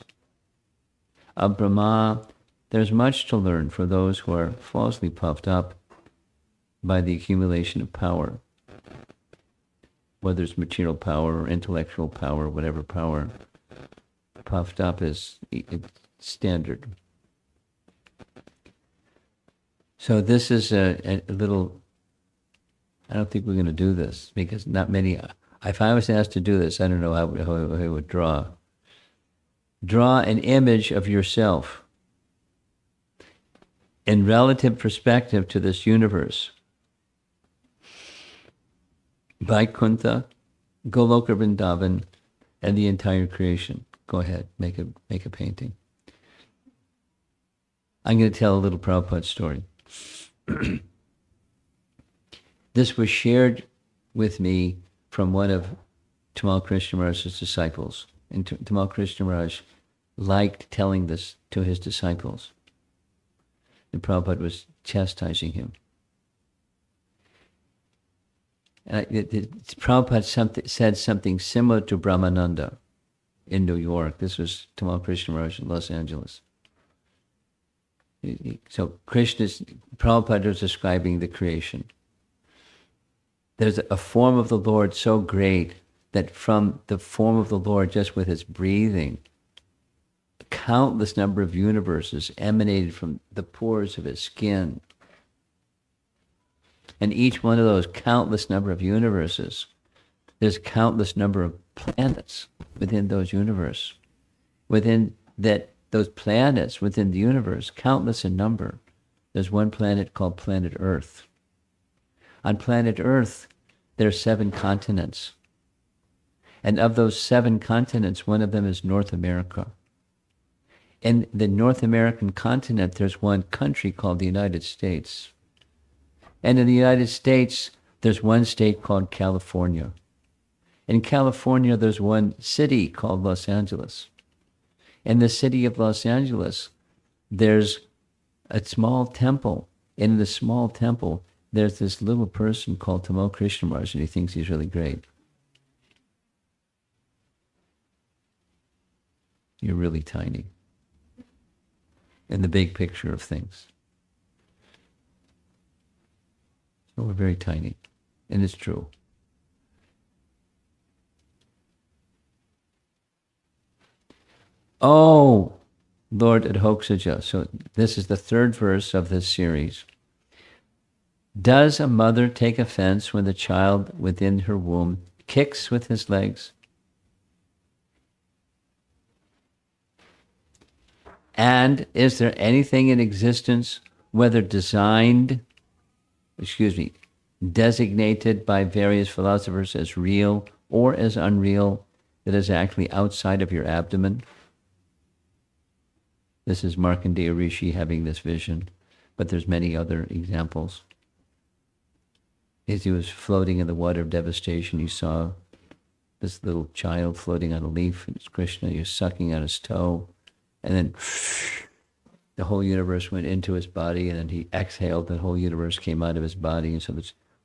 of Brahma, there's much to learn for those who are falsely puffed up by the accumulation of power, whether it's material power or intellectual power, whatever power. Puffed up is standard. So this is a little, I don't think we're going to do this because not many, if I was asked to do this, I don't know how I would draw. Draw an image of yourself in relative perspective to this universe. Vaikuntha, Goloka Vrindavan, and the entire creation. Go ahead, make a painting. I'm going to tell a little Prabhupada story. This was shared with me from one of Tamal Krishna Maharaj's disciples. And Tamal Krishna Maharaj liked telling this to his disciples. And Prabhupada was chastising him. And Prabhupada said something similar to Brahmananda in New York. This was Tamal Krishna Maharaj in Los Angeles. So Prabhupada was describing the creation. There's a form of the Lord so great that from the form of the Lord, just with his breathing, a countless number of universes emanated from the pores of his skin. And each one of those countless number of universes, there's countless number of planets within those universes. Within those planets within the universe, countless in number, there's one planet called planet Earth. On planet Earth, there are 7 continents. And of those 7 continents, one of them is North America. In the North American continent, there's one country called the United States. And in the United States, there's one state called California. In California, there's one city called Los Angeles. In the city of Los Angeles, there's a small temple. In the small temple, there's this little person called Tamal Krishna Maharaj, and he thinks he's really great. You're really tiny in the big picture of things. So we're very tiny, and it's true. Oh, Lord Adhokshaja. So this is the 3rd verse of this series. Does a mother take offense when the child within her womb kicks with his legs? And is there anything in existence, whether designated by various philosophers as real or as unreal, that is actually outside of your abdomen? This is Markandeya Rishi having this vision, but there's many other examples. As he was floating in the water of devastation, he saw this little child floating on a leaf, and it's Krishna. He was sucking on his toe, and then the whole universe went into his body, and then he exhaled, the whole universe came out of his body. And so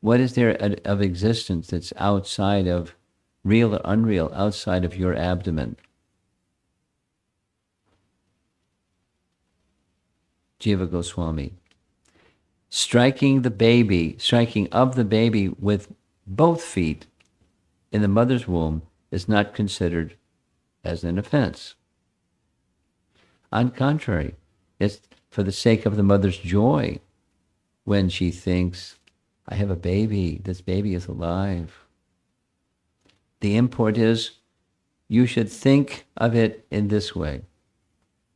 what is there of existence that's outside of real or unreal, outside of your abdomen? Jiva Goswami. Striking of the baby with both feet in the mother's womb is not considered as an offense. On contrary, it's for the sake of the mother's joy when she thinks, I have a baby, this baby is alive. The import is, you should think of it in this way.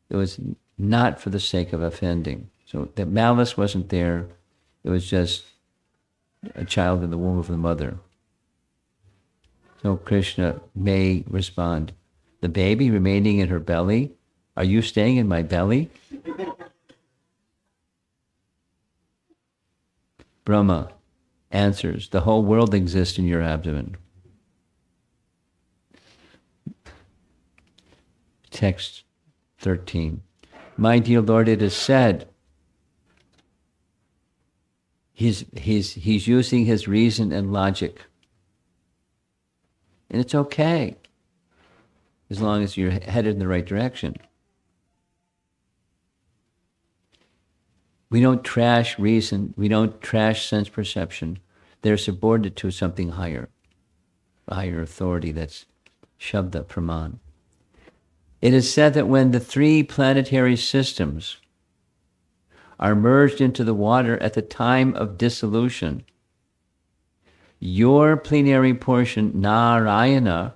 It was not for the sake of offending. So the malice wasn't there. It was just a child in the womb of the mother. So Krishna may respond, the baby remaining in her belly, are you staying in my belly? Brahma answers, the whole world exists in your abdomen. Text 13. My dear Lord, it is said, he's using his reason and logic. And it's okay, as long as you're headed in the right direction. We don't trash reason, we don't trash sense perception. They're subordinate to something higher, a higher authority that's Shabda Praman. It is said that when the 3 planetary systems are merged into the water at the time of dissolution, your plenary portion, Narayana,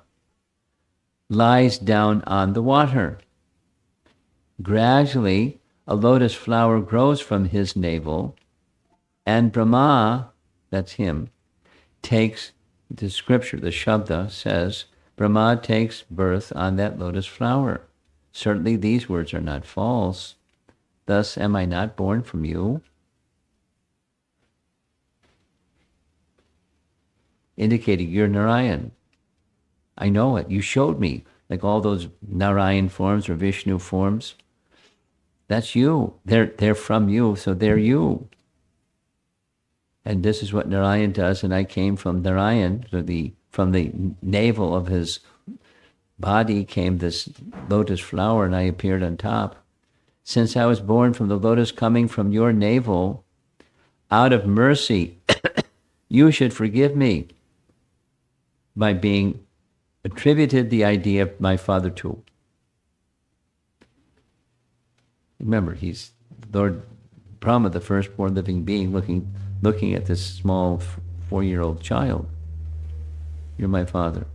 lies down on the water. Gradually, a lotus flower grows from his navel, and Brahma, that's him, takes, the scripture, the Shabda says, Brahma takes birth on that lotus flower. Certainly these words are not false. Thus am I not born from you? Indicating you're Narayan. I know it. You showed me, like all those Narayan forms or Vishnu forms. That's you. They're from you, so they're you. And this is what Narayan does, and I came from Narayan, from the navel of his body came this lotus flower, and I appeared on top. Since I was born from the lotus coming from your navel, out of mercy, you should forgive me by being attributed the idea of my father to. Remember, he's Lord Brahma, the firstborn living being, looking at this small 4-year-old child. You're my father.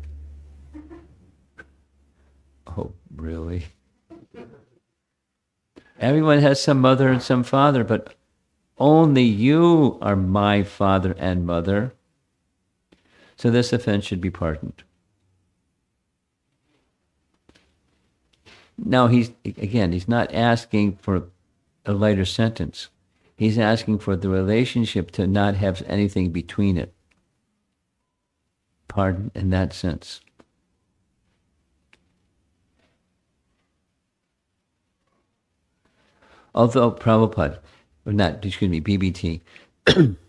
Oh, really? Everyone has some mother and some father, but only you are my father and mother. So this offense should be pardoned. Now, he's not asking for a lighter sentence. He's asking for the relationship to not have anything between it. Pardon in that sense. Although Prabhupada, BBT,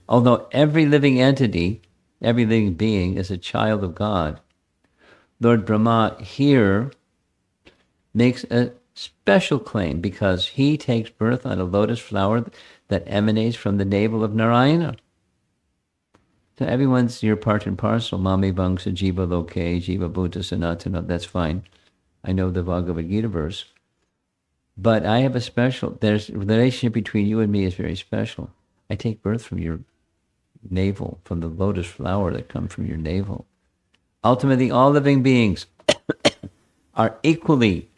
although every living entity, every living being is a child of God, Lord Brahma here makes a special claim because he takes birth on a lotus flower that emanates from the navel of Narayana. So everyone's your part and parcel. Mame Vangsa Jiva Loke, Jiva Bhuta Sanatana, that's fine. I know the Bhagavad Gita verse. But I have there's a relationship between you and me is very special. I take birth from your navel, from the lotus flower that comes from your navel. Ultimately, all living beings are equally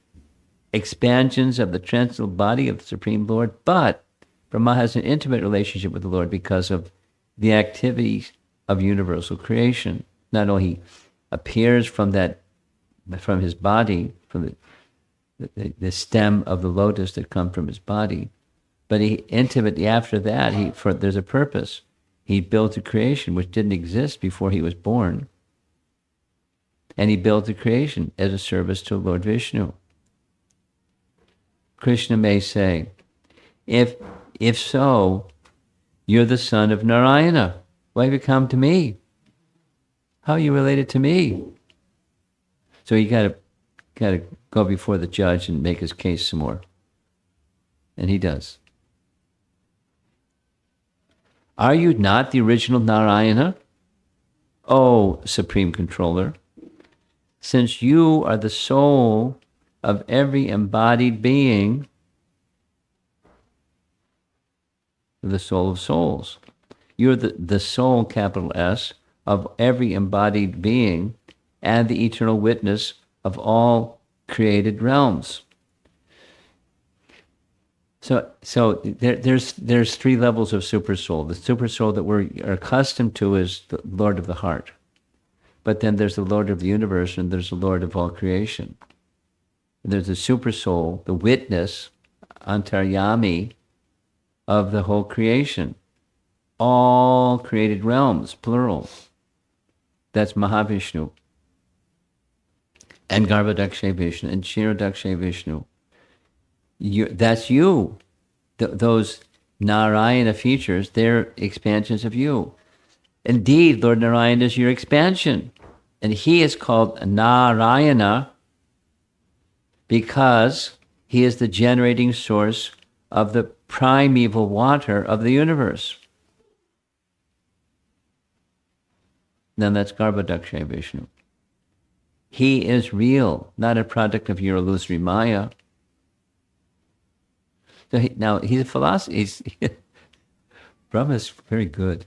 expansions of the transcendental body of the Supreme Lord, but Brahma has an intimate relationship with the Lord because of the activities of universal creation. Not only he appears from his body, from the stem of the lotus that comes from his body, but he intimately after that, there's a purpose. He built a creation which didn't exist before he was born, and he built the creation as a service to Lord Vishnu. Krishna may say, if so, you're the son of Narayana. Why have you come to me? How are you related to me? So you gotta go before the judge and make his case some more. And he does. Are you not the original Narayana? O Supreme Controller, since you are the soul of every embodied being, the soul of souls. You're the soul, capital S, of every embodied being and the eternal witness of all created realms. So there's 3 levels of super soul. The super soul that we're accustomed to is the Lord of the heart. But then there's the Lord of the universe and there's the Lord of all creation. There's the super soul, the witness, antaryami, of the whole creation. all created realms, plural. That's Mahavishnu. And Garbhodakshay Vishnu and Kshirodakshay Vishnu. That's you. Those Narayana features, they're expansions of you. Indeed, Lord Narayana is your expansion. And he is called Narayana because he is the generating source of the primeval water of the universe. Then that's Garbhodakshay Vishnu. He is real, not a product of your illusory Maya. So now he's a philosopher. Brahma is very good.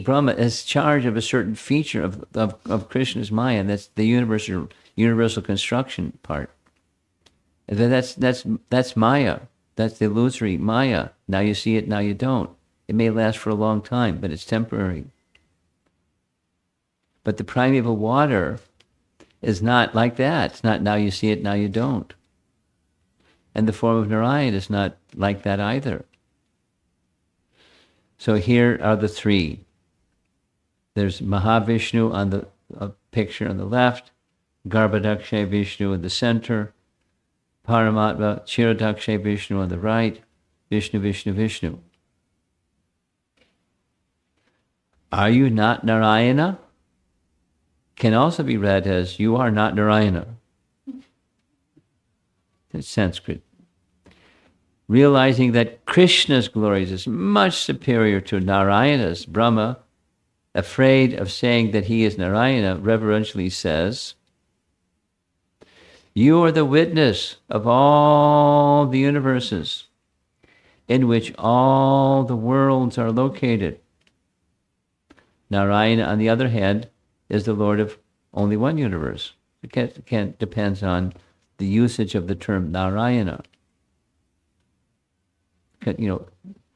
Brahma, is charge of a certain feature of Krishna's Maya, and that's the universal construction part. That's Maya. That's the illusory Maya. Now you see it, now you don't. It may last for a long time, but it's temporary. But the primeval water is not like that. It's not now you see it, now you don't. And the form of Narayana is not like that either. So here are the three. There's Mahavishnu on the picture on the left, Garbhodakshay Vishnu in the center, Paramatma, Kshirodakshay Vishnu on the right, Vishnu, Vishnu, Vishnu. Are you not Narayana? Can also be read as, you are not Narayana. It's Sanskrit. Realizing that Krishna's glories is much superior to Narayana's, Brahma, afraid of saying that he is Narayana, reverentially says, you are the witness of all the universes in which all the worlds are located. Narayana, on the other hand, is the Lord of only one universe. It depends on the usage of the term Narayana.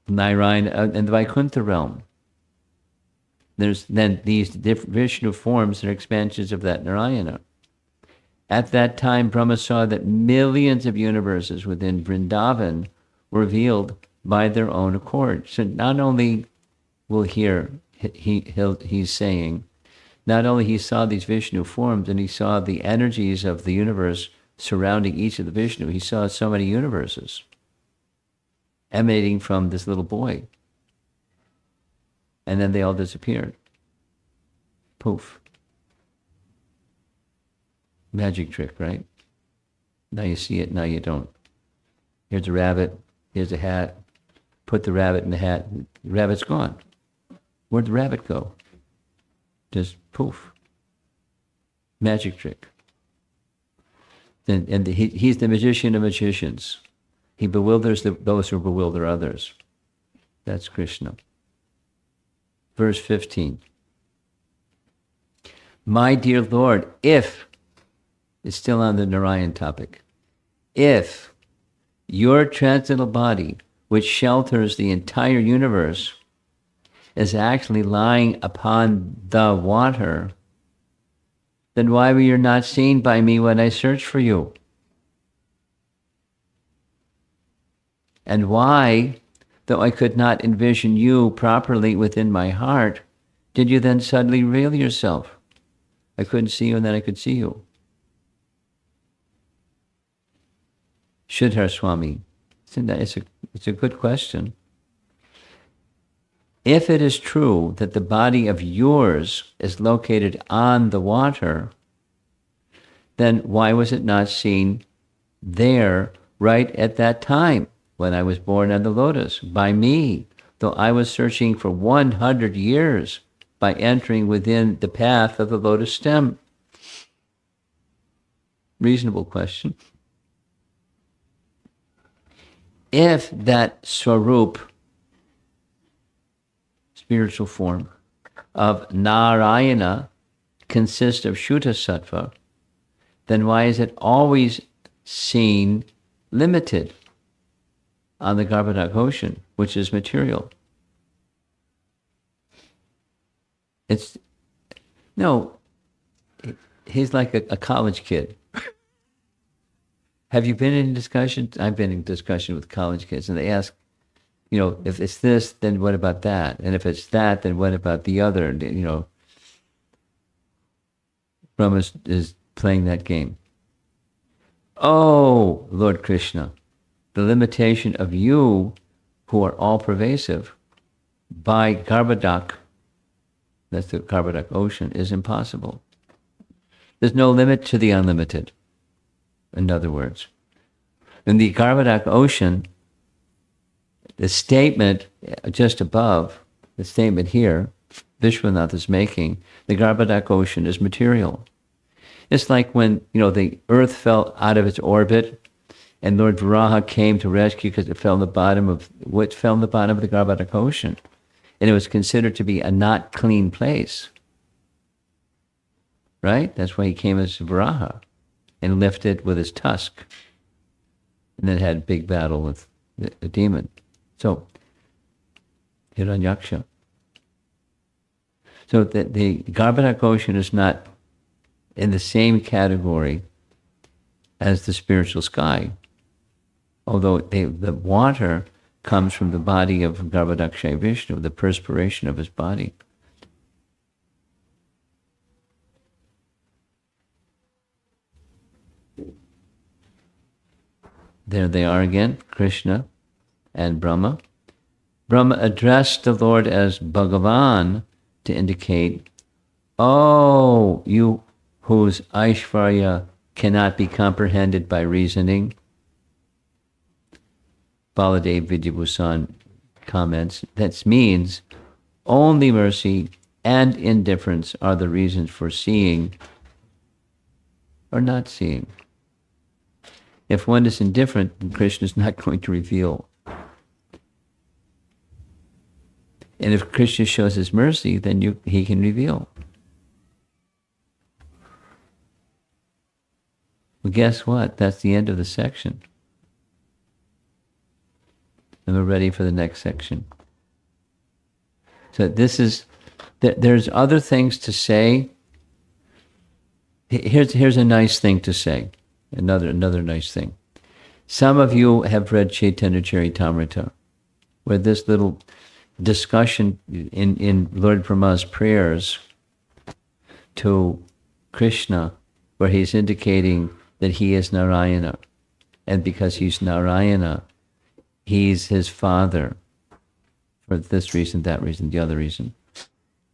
Narayana and the Vaikuntha realm. There's then these different Vishnu forms and expansions of that Narayana. At that time, Brahma saw that millions of universes within Vrindavan were revealed by their own accord. So not only he's saying, not only he saw these Vishnu forms and he saw the energies of the universe surrounding each of the Vishnu, he saw so many universes emanating from this little boy. And then they all disappeared. Poof. Magic trick, right? Now you see it, now you don't. Here's a rabbit, here's a hat. Put the rabbit in the hat, the rabbit's gone. Where'd the rabbit go? Just poof. Magic trick. And he's the magician of magicians. He bewilders those who bewilder others. That's Krishna. Verse 15. My dear Lord, if, it's still on the Narayan topic, if your transcendental body, which shelters the entire universe, is actually lying upon the water, then why were you not seen by me when I searched for you? And why, though I could not envision you properly within my heart, did you then suddenly reveal yourself? I couldn't see you and then I could see you. Sridhar Swami, it's a good question. If it is true that the body of yours is located on the water, then why was it not seen there right at that time when I was born on the lotus by me, though I was searching for 100 years by entering within the path of the lotus stem? Reasonable question. If that Swarup, spiritual form, of Narayana consists of Shuddha Sattva, then why is it always seen limited on the Garbhodak ocean, which is material? He's like a college kid. Have you been in discussion? I've been in discussion with college kids, and they ask, if it's this, then what about that? And if it's that, then what about the other? Brahma is playing that game. Oh, Lord Krishna, the limitation of you, who are all pervasive, by Garbhodak, that's the Garbhodak ocean, is impossible. There's no limit to the unlimited, in other words. In the Garbhodak ocean, the statement just above, the statement here, Vishwanath is making, the Garbhodak ocean is material. It's like when, the earth fell out of its orbit and Lord Varaha came to rescue because it fell in the bottom of the Garbhodak ocean. And it was considered to be a not clean place. Right? That's why he came as Varaha and lifted with his tusk. And then had a big battle with the demon. So, Hiranyaksha. So the Garbhodak ocean is not in the same category as the spiritual sky. Although the water comes from the body of Garbhodakshay Vishnu, the perspiration of his body. There they are again, Krishna and Brahma. Brahma addressed the Lord as Bhagavan to indicate, oh, you whose Aishvarya cannot be comprehended by reasoning. Baladev Vidyabhusan comments, that means only mercy and indifference are the reasons for seeing or not seeing. If one is indifferent, then Krishna is not going to reveal. And if Krishna shows his mercy, then he can reveal. Well, guess what? That's the end of the section. And we're ready for the next section. So there's other things to say. Here's a nice thing to say. Another nice thing. Some of you have read Chaitanya Charitamrita, where this little discussion in Lord Brahma's prayers to Krishna, where he's indicating that he is Narayana. And because he's Narayana, he's his father for this reason, that reason, the other reason.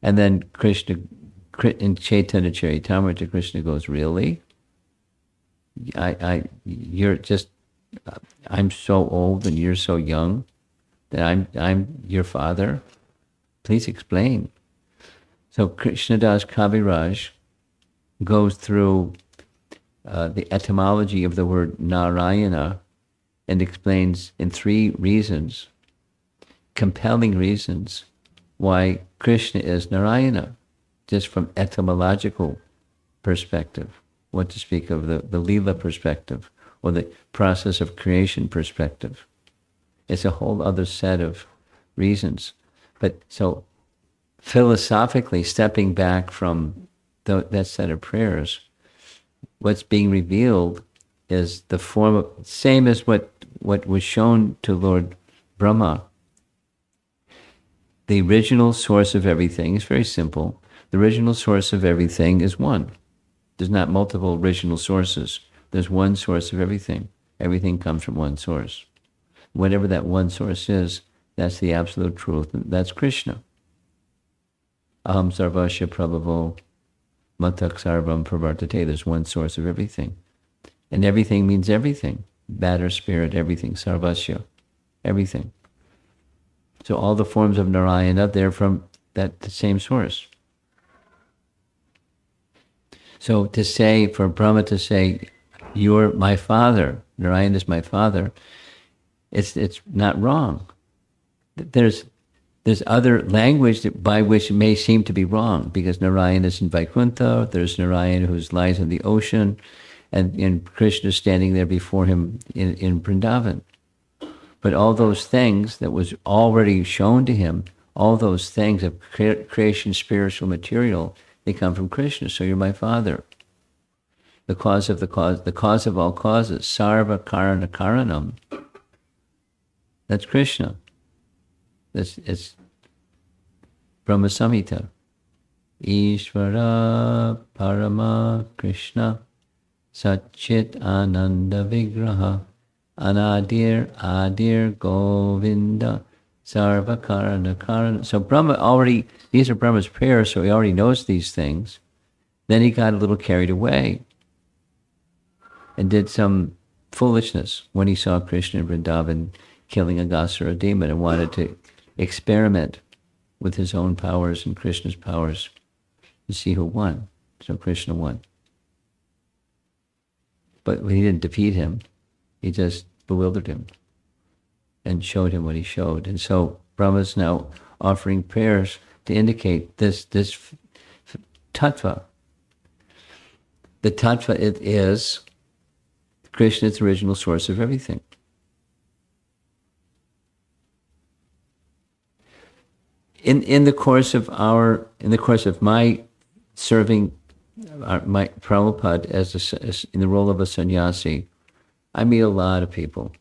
And then Krishna, in Chaitanya Charitamrita, Krishna goes, really? I'm so old and you're so young that I'm your father? Please explain. So Krishnadas Kaviraj goes through the etymology of the word Narayana and explains in 3 reasons, compelling reasons, why Krishna is Narayana, just from etymological perspective. What to speak of the Leela perspective or the process of creation perspective. It's a whole other set of reasons. But so philosophically, stepping back from that set of prayers, what's being revealed is the form of, same as what was shown to Lord Brahma. The original source of everything is very simple. The original source of everything is one. There's not multiple original sources. There's one source of everything. Everything comes from one source. Whatever that one source is, that's the absolute truth. That's Krishna. Aham sarvasya prabhavo matak sarvam pravartate. There's one source of everything. And everything means everything. Matter, spirit, everything. Sarvasya. Everything. So all the forms of Narayana, they're from the same source. So to say, for Brahma to say, you're my father, Narayana is my father, it's not wrong. There's other language by which it may seem to be wrong, because Narayana is in Vaikuntha, there's Narayana who lies in the ocean, and Krishna is standing there before him in Vrindavan. But all those things that was already shown to him, all those things of creation, spiritual material, they come from Krishna. So you're my father. The cause of all causes, sarva karana karanam. That's Krishna. This it's Brahma Samhita. Ishvara Parama Krishna Satchit Ananda Vigraha Anadir Adir Govinda Sarva Karana Karana. So Brahma already, these are Brahma's prayers, so he already knows these things. Then he got a little carried away and did some foolishness when he saw Krishna in Vrindavan killing a Gasura demon and wanted to experiment with his own powers and Krishna's powers to see who won. So Krishna won. But he didn't defeat him. He just bewildered him and showed him what he showed. And so Brahma's now offering prayers to indicate this tattva. The tattva, it is Krishna, is the original source of everything. In the course of my serving my Prabhupada as in the role of a sannyasi, I meet a lot of people.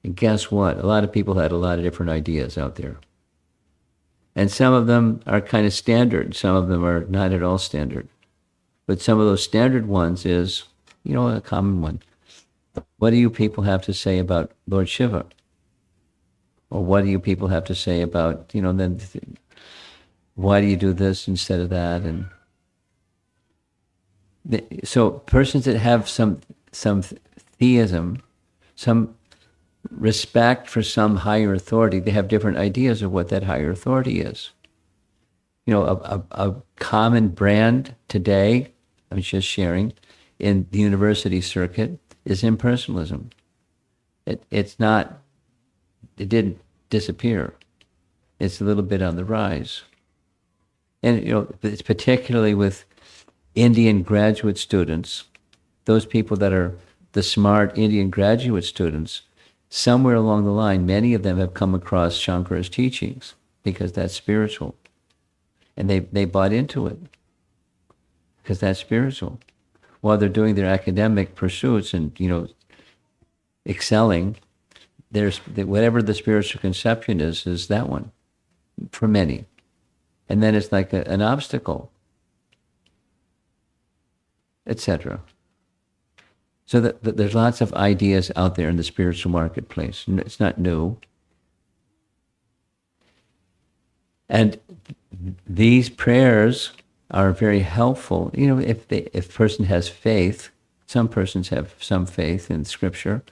And guess what? A lot of people had a lot of different ideas out there. And some of them are kind of standard. Some of them are not at all standard. But some of those standard ones is, a common one. What do you people have to say about Lord Shiva? Or what do you people have to say about, then why do you do this instead of that? And so persons that have some theism, some respect for some higher authority, they have different ideas of what that higher authority is. A common brand today, I'm just sharing, in the university circuit is impersonalism. It didn't disappear. It's a little bit on the rise. And, it's particularly with Indian graduate students, those people that are the smart Indian graduate students, somewhere along the line, many of them have come across Shankara's teachings because that's spiritual. And they bought into it because that's spiritual. While they're doing their academic pursuits and, excelling, there's whatever the spiritual conception is that one for many. And then it's like an obstacle, etc. So that there's lots of ideas out there in the spiritual marketplace. It's not new. And these prayers are very helpful. If a person has faith, some persons have some faith in Scripture,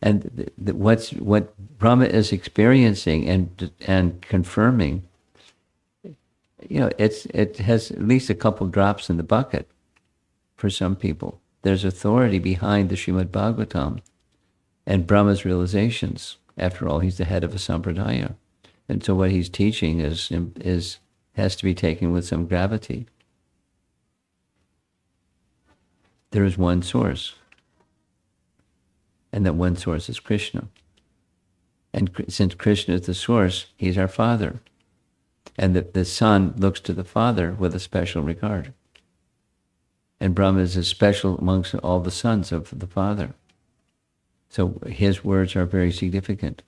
and what Brahma is experiencing and confirming, it has at least a couple drops in the bucket for some people. There's authority behind the Srimad Bhagavatam and Brahma's realizations. After all, he's the head of a sampradaya. And so what he's teaching has to be taken with some gravity. There is one source. And that one source is Krishna. And since Krishna is the source, he's our father. And the son looks to the father with a special regard. And Brahma is special amongst all the sons of the father. So his words are very significant.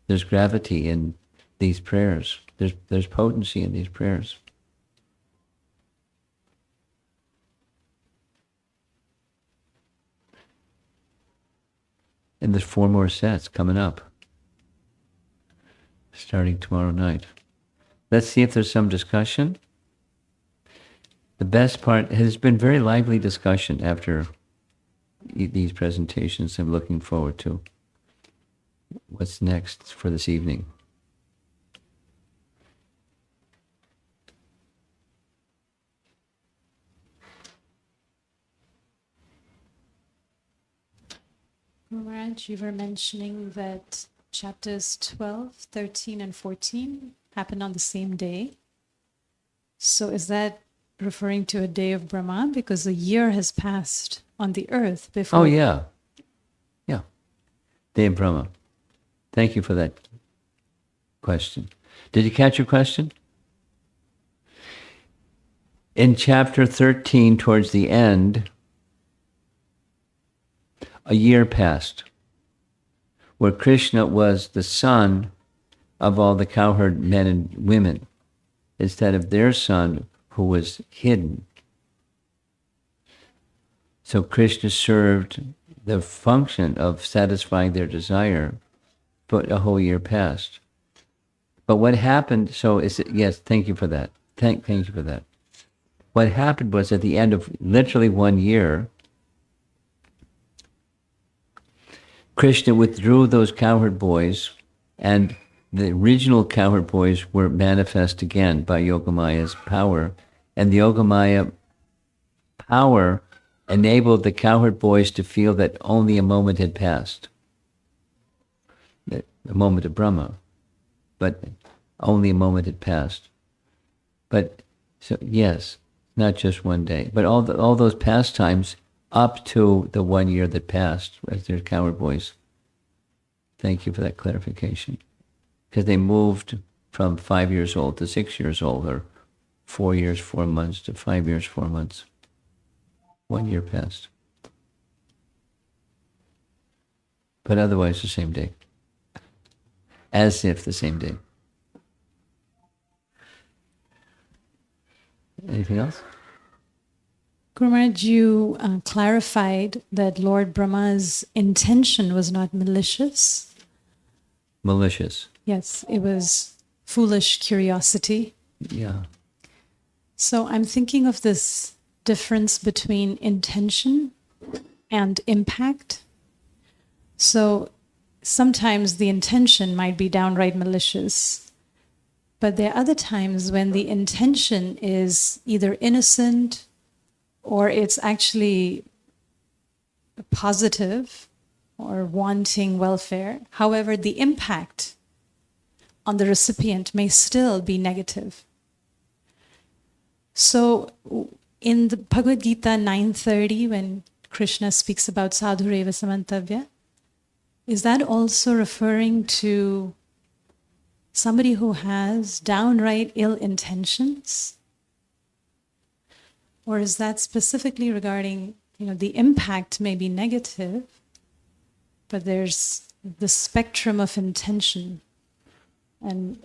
There's gravity in these prayers. There's potency in these prayers. And there's 4 more sets coming up, starting tomorrow night. Let's see if there's some discussion. The best part has been very lively discussion after these presentations. I'm looking forward to what's next for this evening. Maharaj, you were mentioning that chapters 12, 13, and 14 happen on the same day. So is that referring to a day of Brahma? Because a year has passed on the earth before. Oh, yeah. Yeah. Day of Brahma. Thank you for that question. Did you catch your question? In chapter 13, towards the end, a year passed. where Krishna was the son of all the cowherd men and women, instead of their son who was hidden. So Krishna served the function of satisfying their desire, but a whole year passed. But what happened, so is it, yes, thank you for that. Thank you for that. What happened was at the end of literally 1 year, Krishna withdrew those cowherd boys, and the original cowherd boys were manifest again by Yogamaya's power. And the Yogamaya power enabled the cowherd boys to feel that only a moment had passed. A moment of Brahma. But only a moment had passed. But, so yes, not just one day. But all those pastimes up to the 1 year that passed as their cowherd boys. Thank you for that clarification. Because they moved from 5 years old to 6 years old, or 4 years, 4 months to 5 years, 4 months. 1 year passed. But otherwise the same day. As if the same day. Anything else? Guru Maharaj, you clarified that Lord Brahma's intention was not malicious. Malicious. Yes, it was foolish curiosity. Yeah. So I'm thinking of this difference between intention and impact. So sometimes the intention might be downright malicious, but there are other times when the intention is either innocent or it's actually positive or wanting welfare. However, the impact on the recipient may still be negative. So in the Bhagavad Gita 9:30, when Krishna speaks about sadhureva samantavya, is that also referring to somebody who has downright ill intentions? Or is that specifically regarding, the impact may be negative, but there's the spectrum of intention and,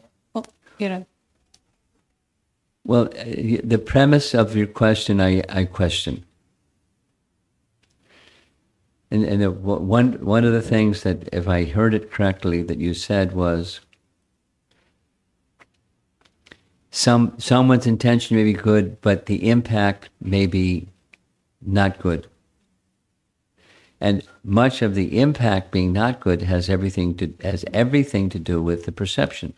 Well, the premise of your question, I question. And one of the things that, if I heard it correctly, that you said was, someone's intention may be good, but the impact may be not good. And much of the impact being not good has everything to do with the perception.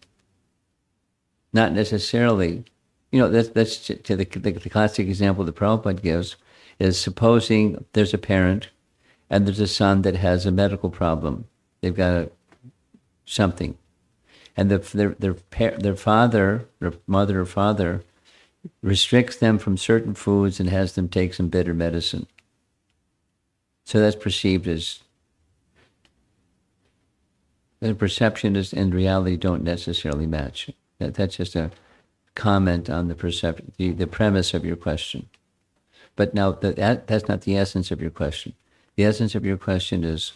Not necessarily, that's to the classic example that Prabhupada gives, is supposing there's a parent and there's a son that has a medical problem. They've got something. And their father, their mother or father, restricts them from certain foods and has them take some bitter medicine. So that's perceived as, the perception is and reality don't necessarily match. That's just a comment on the perception, the premise of your question. But now that's not the essence of your question. The essence of your question is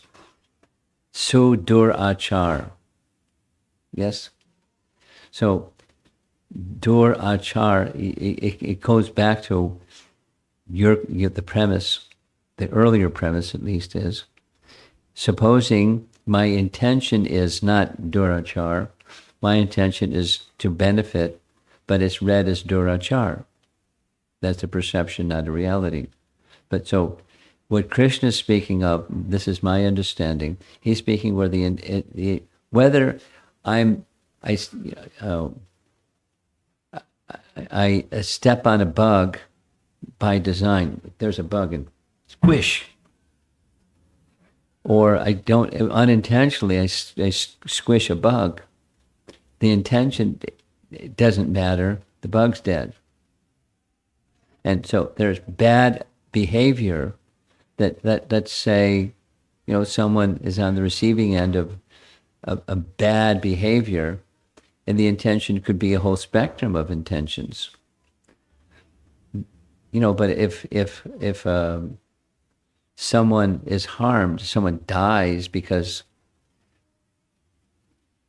sudurachar. Yes? So, dur achar, it goes back to the premise, the earlier premise at least is, supposing my intention is not durachar, my intention is to benefit, but it's read as durachar. That's a perception, not a reality. But so, what Krishna is speaking of, this is my understanding, he's speaking where whether I step on a bug by design. There's a bug and squish. Or I don't, unintentionally, I squish a bug. The intention doesn't matter. The bug's dead. And so there's bad behavior that let's say, someone is on the receiving end of a bad behavior, and the intention could be a whole spectrum of intentions. But if someone is harmed, someone dies because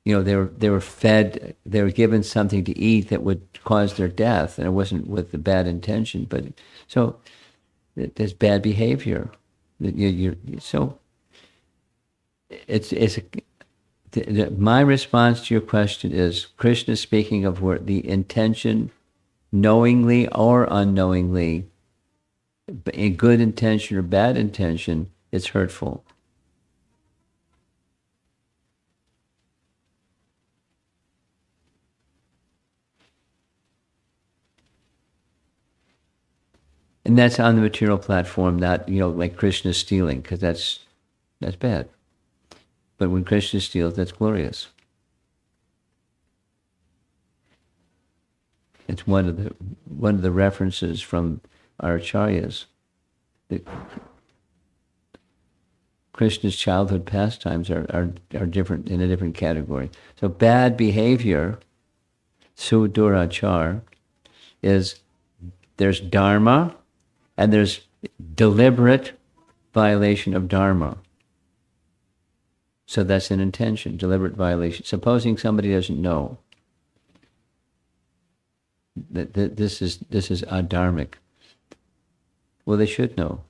they were fed, they were given something to eat that would cause their death, and it wasn't with the bad intention. But so there's bad behavior. So my response to your question is Krishna speaking of where the intention, knowingly or unknowingly, in good intention or bad intention, it's hurtful. And that's on the material platform, not, like Krishna stealing, because that's bad. But when Krishna steals, that's glorious. It's one of the references from our acharyas. Krishna's childhood pastimes are different, in a different category. So bad behavior, sudurachar, is there's dharma and there's deliberate violation of dharma. So that's an intention, deliberate violation. Supposing somebody doesn't know that this is adharmic. Well, they should know,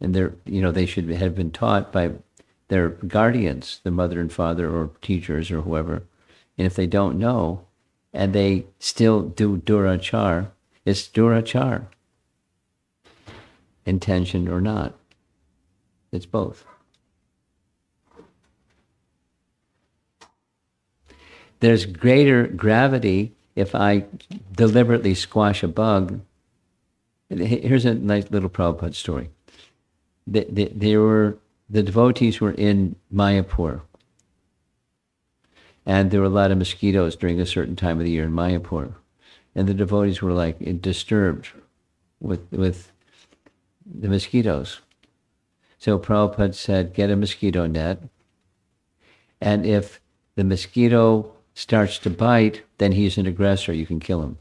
and they should have been taught by their guardians, their mother and father, or teachers, or whoever. And if they don't know, and they still do durachar, it's durachar, intention or not. It's both. There's greater gravity if I deliberately squash a bug. Here's a nice little Prabhupada story. The devotees were in Mayapur, and there were a lot of mosquitoes during a certain time of the year in Mayapur, and the devotees were like disturbed with the mosquitoes. So Prabhupada said, get a mosquito net, and if the mosquito starts to bite, then he's an aggressor, you can kill him.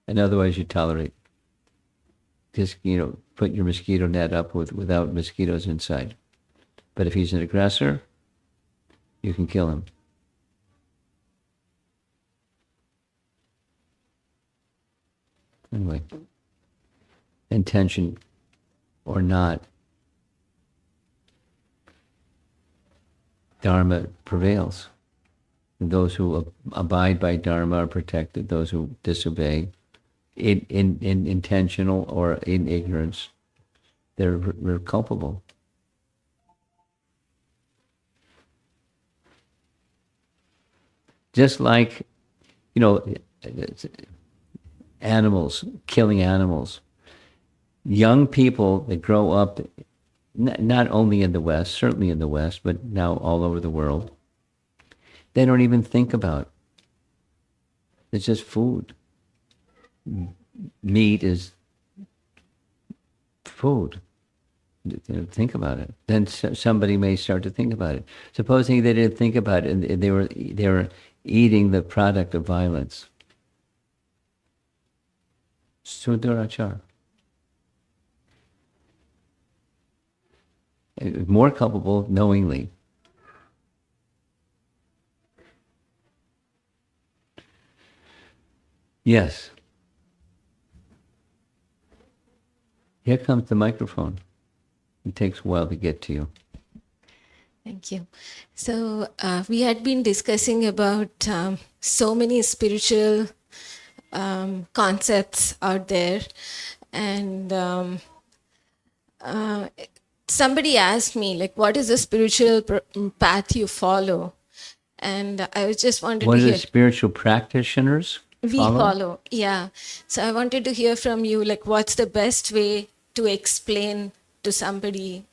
And otherwise you tolerate. Just, put your mosquito net up without mosquitoes inside. But if he's an aggressor, you can kill him. Anyway, intention or not, Dharma prevails. And those who abide by Dharma are protected. Those who disobey, in intentional or in ignorance, they're culpable. Just like, animals, killing animals. Young people that grow up, not only in the West, certainly in the West, but now all over the world, they don't even think about it. It's just food. Meat is food. Think about it. Then somebody may start to think about it. Supposing they didn't think about it, and they were eating the product of violence. Sudurachar. More culpable knowingly. Yes. Here comes the microphone. It takes a while to get to you. Thank you. So we had been discussing about so many spiritual concepts out there, and somebody asked me, like, what is the spiritual path you follow? And I was just wanted What to are hear. the spiritual practitioners We follow, yeah. So I wanted to hear from you, like, what's the best way to explain to somebody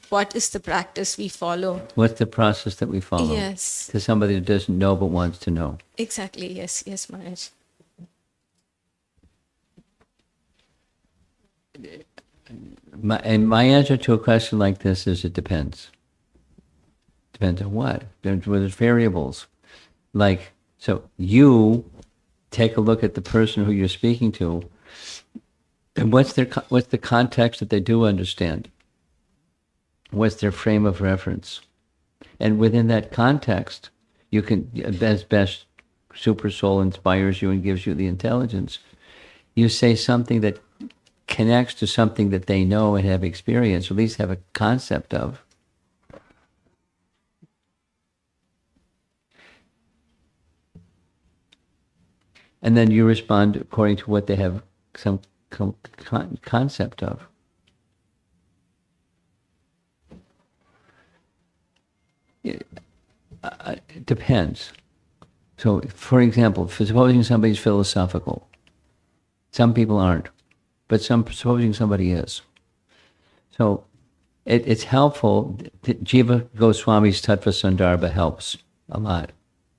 what is the practice we follow? What's the process that we follow? Yes. To somebody that doesn't know but wants to know. Exactly, yes, Maharaj. My answer to a question like this is it depends. Depends on what? There's variables. Like, so you take a look at the person who you're speaking to, and what's the context that they do understand? What's their frame of reference? And within that context, you can, as best super soul inspires you and gives you the intelligence, you say something that connects to something that they know and have experienced, or at least have a concept of. And then you respond according to what they have some concept of. It depends. So, for example, supposing somebody's philosophical, some people aren't, but supposing somebody is. So, it's helpful. Jiva Goswami's Tattva Sandarbha helps a lot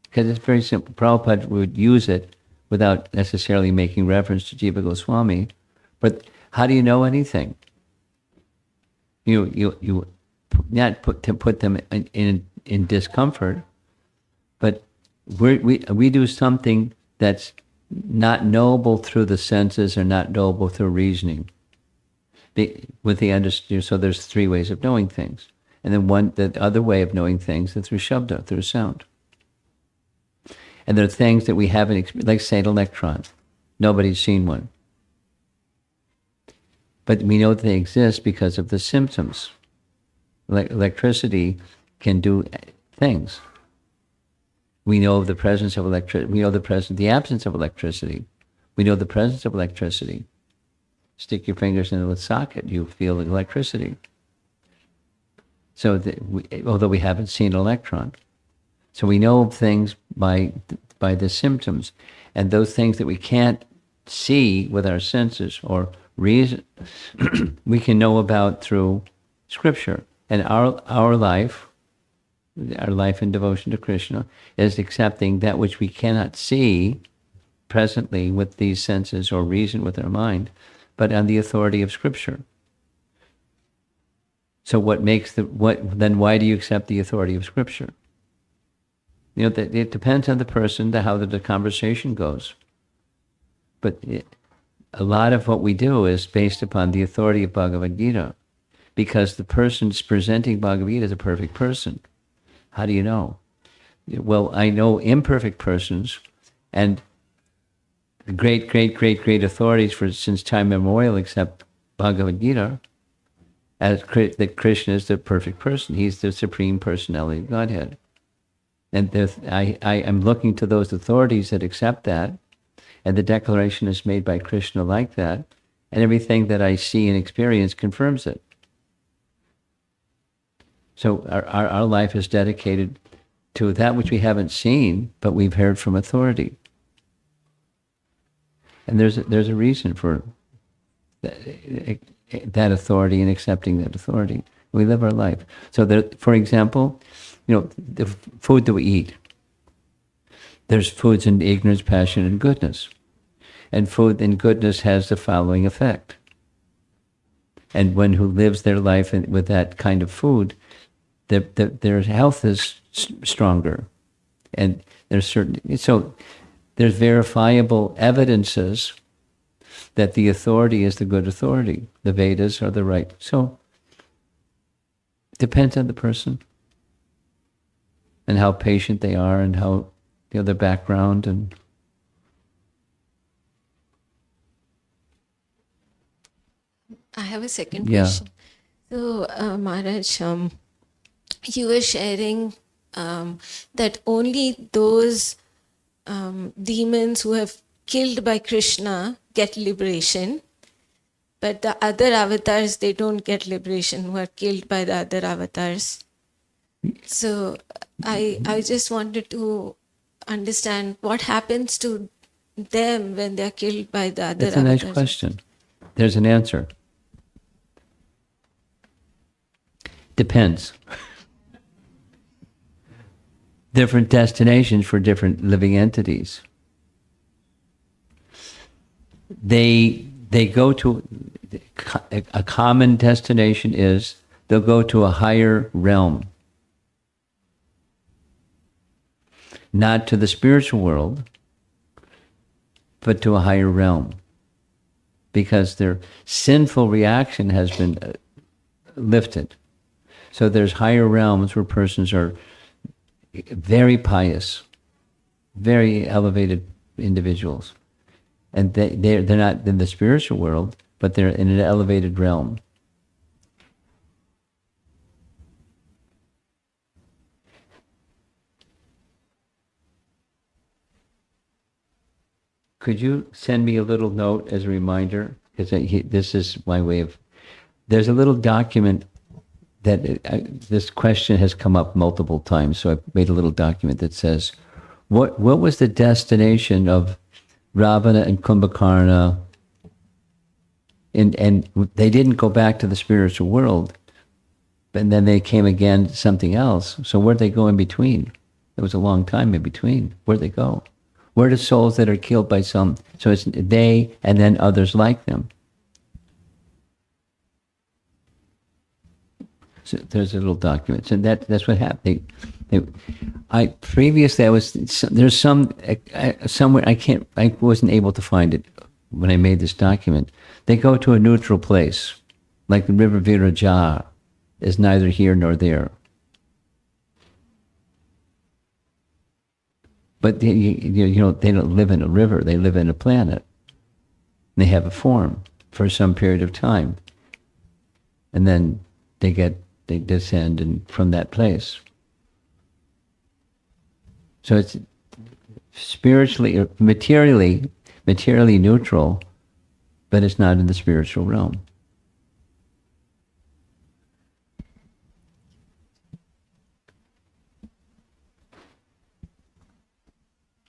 because it's very simple. Prabhupada would use it without necessarily making reference to Jiva Goswami. But how do you know anything? You not put them in discomfort, but we do something that's not knowable through the senses or not knowable through reasoning. With the understanding, so there's three ways of knowing things, and then the other way of knowing things is through shabda, through sound. And there are things that we haven't, like say an electron. Nobody's seen one. But we know that they exist because of the symptoms. Electricity can do things. We know of the presence of electricity. We know the absence of electricity. We know the presence of electricity. Stick your fingers into a socket, you feel electricity. So, although we haven't seen an electron. So we know things by the symptoms, and those things that we can't see with our senses or reason, we can know about through Scripture. And our life in devotion to Krishna, is accepting that which we cannot see presently with these senses or reason with our mind, but on the authority of Scripture. So then why do you accept the authority of Scripture? It depends on the person, how the conversation goes. But a lot of what we do is based upon the authority of Bhagavad Gita, because the person presenting Bhagavad Gita is a perfect person. How do you know? Well, I know imperfect persons, and the great authorities since time immemorial accept Bhagavad Gita as that Krishna is the perfect person. He's the supreme personality of Godhead. And I am looking to those authorities that accept that, and the declaration is made by Krishna like that, and everything that I see and experience confirms it. So our life is dedicated to that which we haven't seen, but we've heard from authority. And there's a reason for that authority and accepting that authority. We live our life. So for example, the food that we eat, there's foods in ignorance, passion, and goodness. And food in goodness has the following effect. And one who lives their life with that kind of food, their health is stronger. And there's verifiable evidences that the authority is the good authority. The Vedas are the right. So it depends on the person and how patient they are and how their background and I have a second question. So, Maharaj, you were sharing that only those demons who have killed by Krishna get liberation, but the other avatars, they don't get liberation, who are killed by the other avatars. So I just wanted to understand what happens to them when they are killed by the other avatars. That's a nice question. There's an answer. Depends. Different destinations for different living entities. They go to a common destination is they'll go to a higher realm, not to the spiritual world, but to a higher realm, because their sinful reaction has been lifted. So there's higher realms where persons are very pious, very elevated individuals. And they're not in the spiritual world, but they're in an elevated realm. Could you send me a little note as a reminder? Because this is my way of... There's a little document that this question has come up multiple times, so I made a little document that says, what was the destination of Ravana and Kumbhakarna? And they didn't go back to the spiritual world, and then they came again to something else. So where'd they go in between? There was a long time in between. Where'd they go? Where are the souls that are killed by some? So it's they and then others like them. So there's a little document. So that's what happened. Previously there's somewhere I wasn't able to find it when I made this document. They go to a neutral place, like the river Viraja is neither here nor there. But they don't live in a river, they live in a planet. They have a form for some period of time. And then they descend from that place. So it's spiritually, materially neutral, but it's not in the spiritual realm.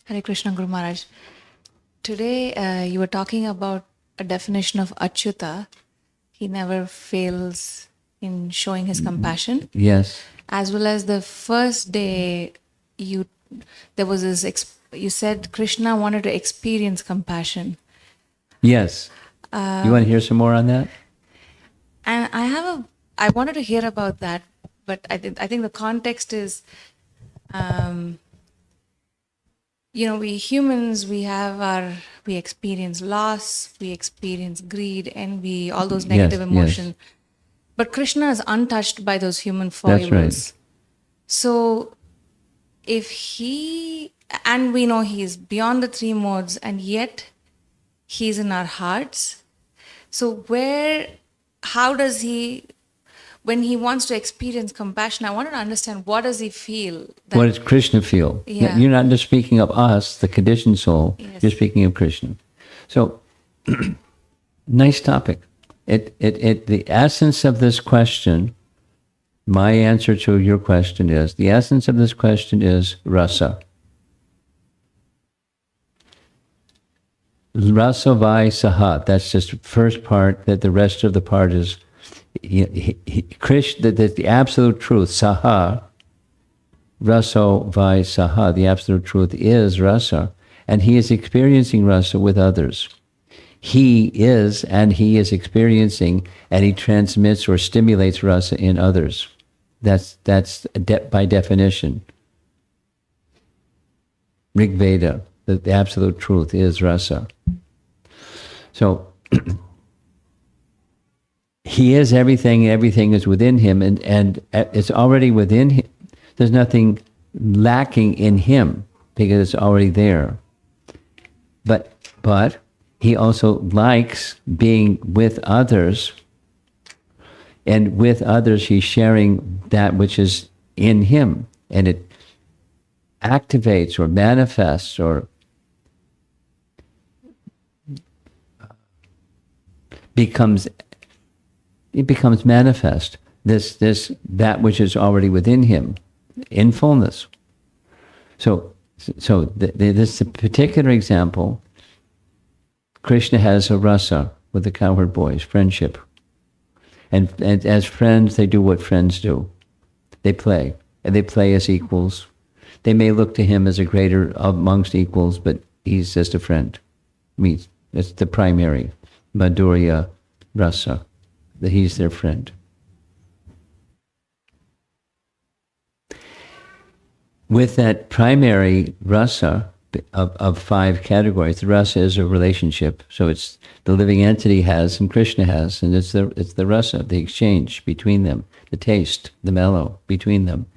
Hare Krishna, Guru Maharaj. Today you were talking about a definition of Achyuta. He never fails in showing his compassion. Yes. As well as the first day, you said Krishna wanted to experience compassion. Yes. You want to hear some more on that? And I wanted to hear about that, but I think the context is, we humans, we experience loss, we experience greed, envy, all those negative emotions. Yes. But Krishna is untouched by those human foibles. That's right. So and we know he's beyond the three modes, and yet he's in our hearts. So how does he, when he wants to experience compassion, I wanted to understand, what does he feel? What does Krishna feel? Yeah. You're not just speaking of us, the conditioned soul. Yes. You're speaking of Krishna. So, nice topic. The essence of this question, my answer to your question is, the essence of this question is rasa. Rasa vai saha. That's just the first part, that the rest of the part is Krishna, the absolute truth, saha, raso vai saha, the absolute truth is rasa, and he is experiencing rasa with others. He is experiencing, and he transmits or stimulates rasa in others. That's by definition. Rig Veda, the absolute truth is rasa. So he is everything, and everything is within him, and it's already within him. There's nothing lacking in him because it's already there. But he also likes being with others, and with others he's sharing that which is in him, and it activates or manifests or becomes manifest, that which is already within him in fullness. So this particular example, Krishna has a rasa with the cowherd boys, friendship. And as friends, they do what friends do. They play, and they play as equals. They may look to him as a greater amongst equals, but he's just a friend. That's the primary Madhurya rasa, that he's their friend. With that primary rasa, of 5 categories. The rasa is a relationship, so it's the living entity has and Krishna has, and it's the rasa, the exchange between them, the taste, the mellow between them.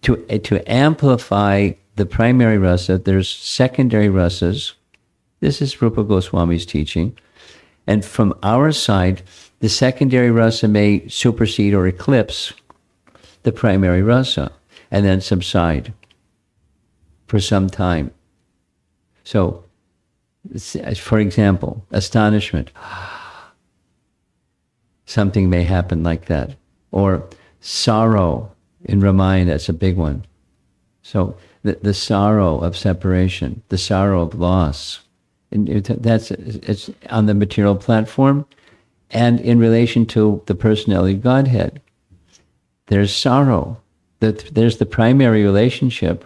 To amplify the primary rasa, there's secondary rasas. This is Rupa Goswami's teaching, and from our side, the secondary rasa may supersede or eclipse the primary rasa, and then subside for some time. So, for example, astonishment. Something may happen like that. Or sorrow. In Ramayana, that's a big one. So the sorrow of separation, the sorrow of loss, and it's on the material platform, and in relation to the personality of Godhead. There's sorrow. There's the primary relationship.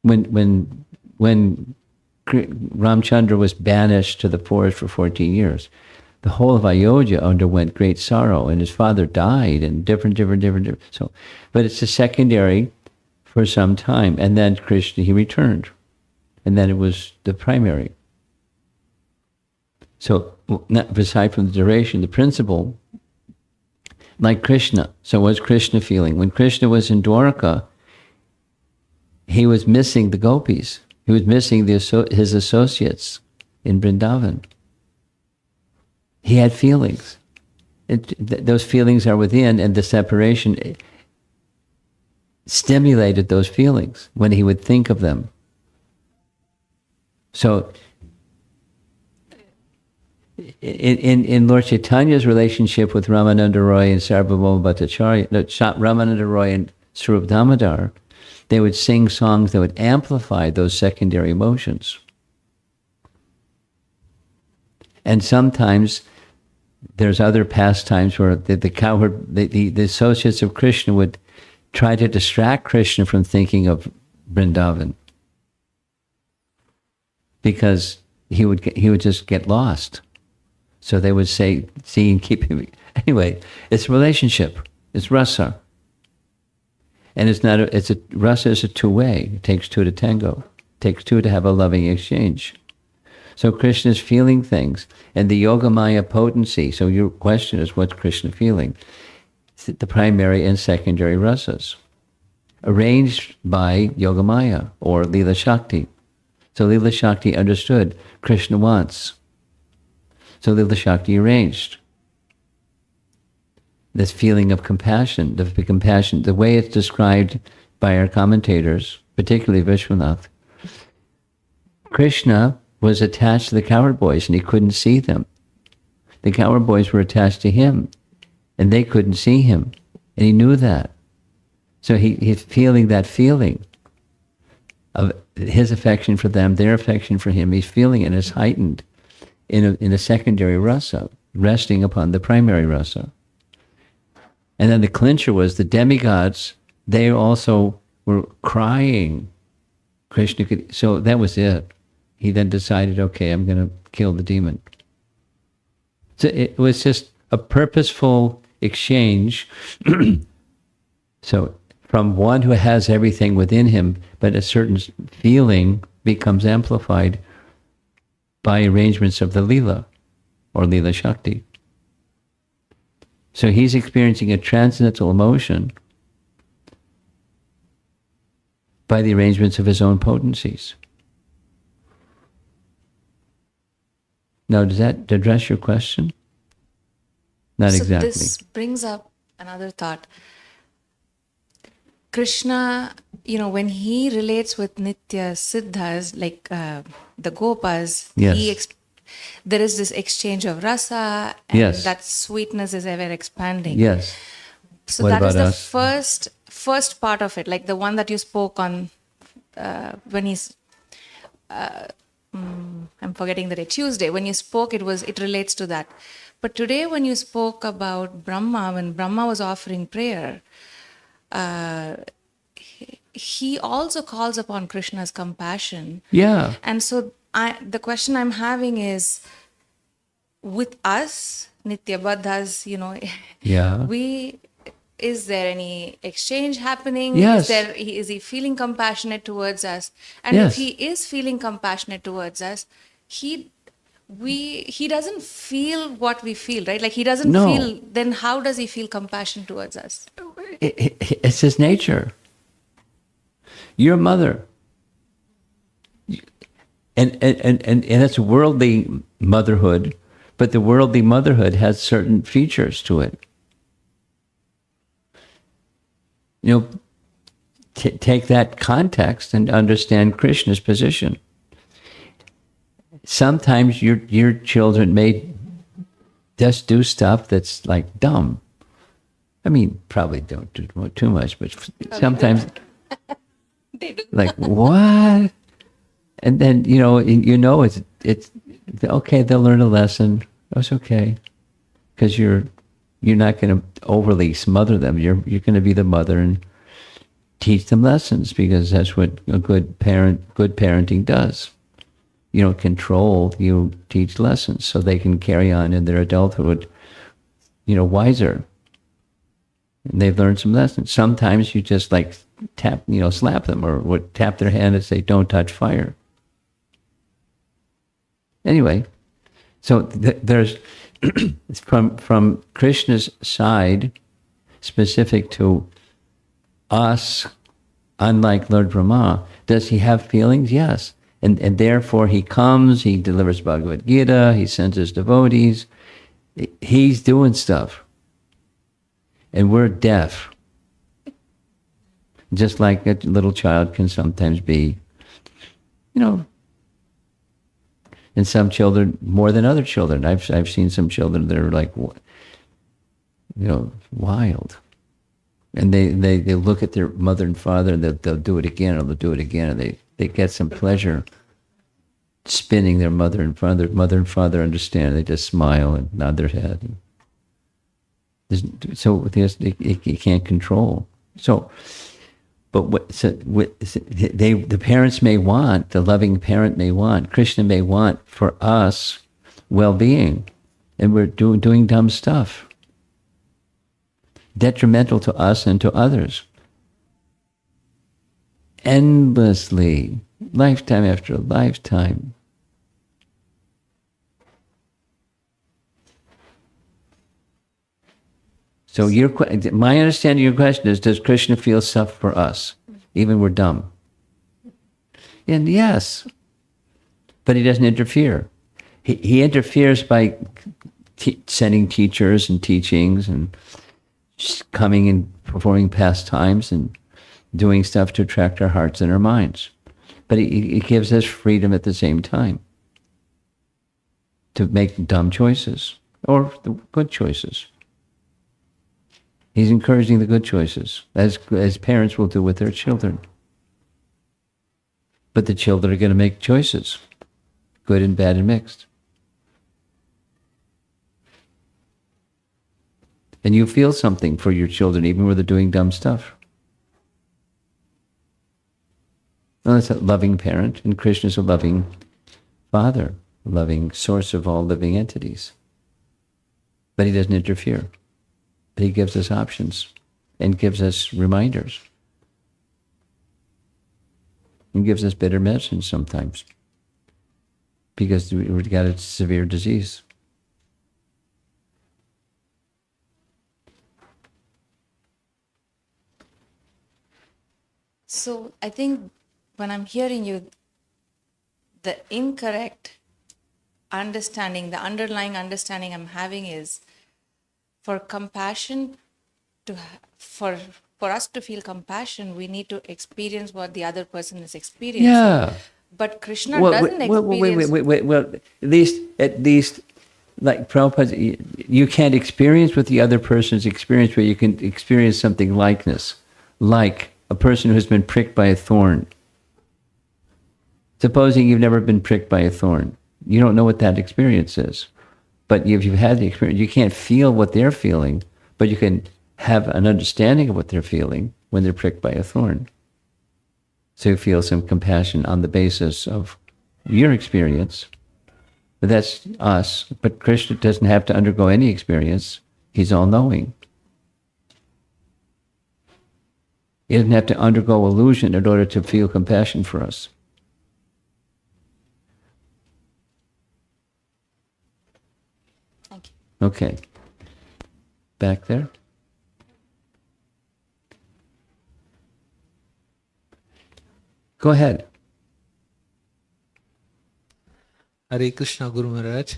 When Ramchandra was banished to the forest for 14 years, the whole of Ayodhya underwent great sorrow, and his father died, and different. So, but it's a secondary for some time, and then Krishna, he returned, and then it was the primary. So, aside from the duration, the principle, like Krishna. So, what's Krishna feeling? When Krishna was in Dwarka, he was missing the gopis. He was missing his associates in Vrindavan. He had feelings. Those feelings are within, and the separation stimulated those feelings when he would think of them. So, in Lord Chaitanya's relationship with Ramananda Roy and Sarvabhauma Bhattacharya, Ramananda Roy and Swarup Damodar, they would sing songs that would amplify those secondary emotions. And sometimes there's other pastimes where the associates of Krishna would try to distract Krishna from thinking of Vrindavan, because he would just get lost. So they would say, see and keep him. Anyway, it's a relationship. It's rasa. And rasa is a two-way. It takes two to tango. It takes two to have a loving exchange. So Krishna is feeling things. And the Yogamaya potency, so your question is, what's Krishna feeling? It's the primary and secondary rasas, arranged by Yogamaya or Lila Shakti. So Lila Shakti understood Krishna wants. So Lila Shakti arranged. This feeling of compassion, the way it's described by our commentators, particularly Vishwanath. Krishna was attached to the cowherd boys and he couldn't see them. The cowherd boys were attached to him and they couldn't see him. And he knew that. So he's feeling that feeling of his affection for them, their affection for him. He's feeling it, and it's heightened in a secondary rasa, resting upon the primary rasa. And then the clincher was the demigods, they also were crying. Krishna could, so that was it. He then decided, okay, I'm going to kill the demon. So it was just a purposeful exchange. So from one who has everything within him, but a certain feeling becomes amplified by arrangements of the Leela or Leela Shakti. So he's experiencing a transcendental emotion by the arrangements of his own potencies. Now, does that address your question? Not So exactly. this brings up another thought. Krishna, when he relates with Nitya Siddhas, like the Gopas, Yes. there is this exchange of rasa, and Yes. that sweetness is ever expanding. Yes. So What that is about the us? first part of it, like the one that you spoke on when he's. I'm forgetting the day. Tuesday, when you spoke, it relates to that. But today, when you spoke about Brahma, when Brahma was offering prayer, he also calls upon Krishna's compassion. Yeah. And so the question I'm having is, with us, Nitya Baddhas, Yeah. is there any exchange happening? Yes. Is he feeling compassionate towards us? And Yes. if he is feeling compassionate towards us, he doesn't feel what we feel, right? Like he doesn't No. feel, then how does he feel compassion towards us? It's his nature. Your mother. And it's worldly motherhood, but the worldly motherhood has certain features to it. You know, take that context and understand Krishna's position. Sometimes your children may just do stuff that's like dumb. I mean, probably don't do too much, but sometimes like what? And then it's okay. They'll learn a lesson. That's okay, because you're not going to overly smother them. You're going to be the mother and teach them lessons, because that's what a good parenting does. You don't control. You teach lessons so they can carry on in their adulthood, wiser. And they've learned some lessons. Sometimes you just like slap them or tap their hand and say, "Don't touch fire." Anyway, so there's from Krishna's side, specific to us, unlike Lord Brahma, does he have feelings? Yes. And therefore he comes, he delivers Bhagavad Gita, he sends his devotees, he's doing stuff. And we're deaf. Just like a little child can sometimes be, and some children more than other children. I've seen some children that are like, wild, and they look at their mother and father and they'll do it again, or they'll do it again, and they get some pleasure spinning their mother and father. Mother and father understand. They just smile and nod their head. So you can't control. So. But the parents may want, the loving parent may want, Krishna may want for us well-being, and we're doing dumb stuff, detrimental to us and to others, endlessly, lifetime after lifetime. So my understanding of your question is, does Krishna feel stuff for us, even we're dumb? And yes, but he doesn't interfere. He interferes by sending teachers and teachings and coming and performing pastimes and doing stuff to attract our hearts and our minds. But he gives us freedom at the same time to make dumb choices or the good choices. He's encouraging the good choices, as parents will do with their children. But the children are going to make choices, good and bad and mixed. And you feel something for your children, even when they're doing dumb stuff. Well, that's a loving parent, and Krishna's a loving father, a loving source of all living entities. But he doesn't interfere. But he gives us options and gives us reminders and gives us bitter medicine sometimes because we've got a severe disease. So I think when I'm hearing you, the incorrect understanding, the underlying understanding I'm having is, for compassion for us to feel compassion, we need to experience what the other person is experiencing. Yeah. But Krishna doesn't experience. Well, at least, like Prabhupada, you can't experience what the other person's experience, but you can experience something likeness, like a person who's been pricked by a thorn. Supposing you've never been pricked by a thorn, you don't know what that experience is. But if you've had the experience, you can't feel what they're feeling, but you can have an understanding of what they're feeling when they're pricked by a thorn. So you feel some compassion on the basis of your experience. But that's us. But Krishna doesn't have to undergo any experience. He's all-knowing. He doesn't have to undergo illusion in order to feel compassion for us. Thank you. Okay. Back there. Go ahead. Hare Krishna Guru Maharaj.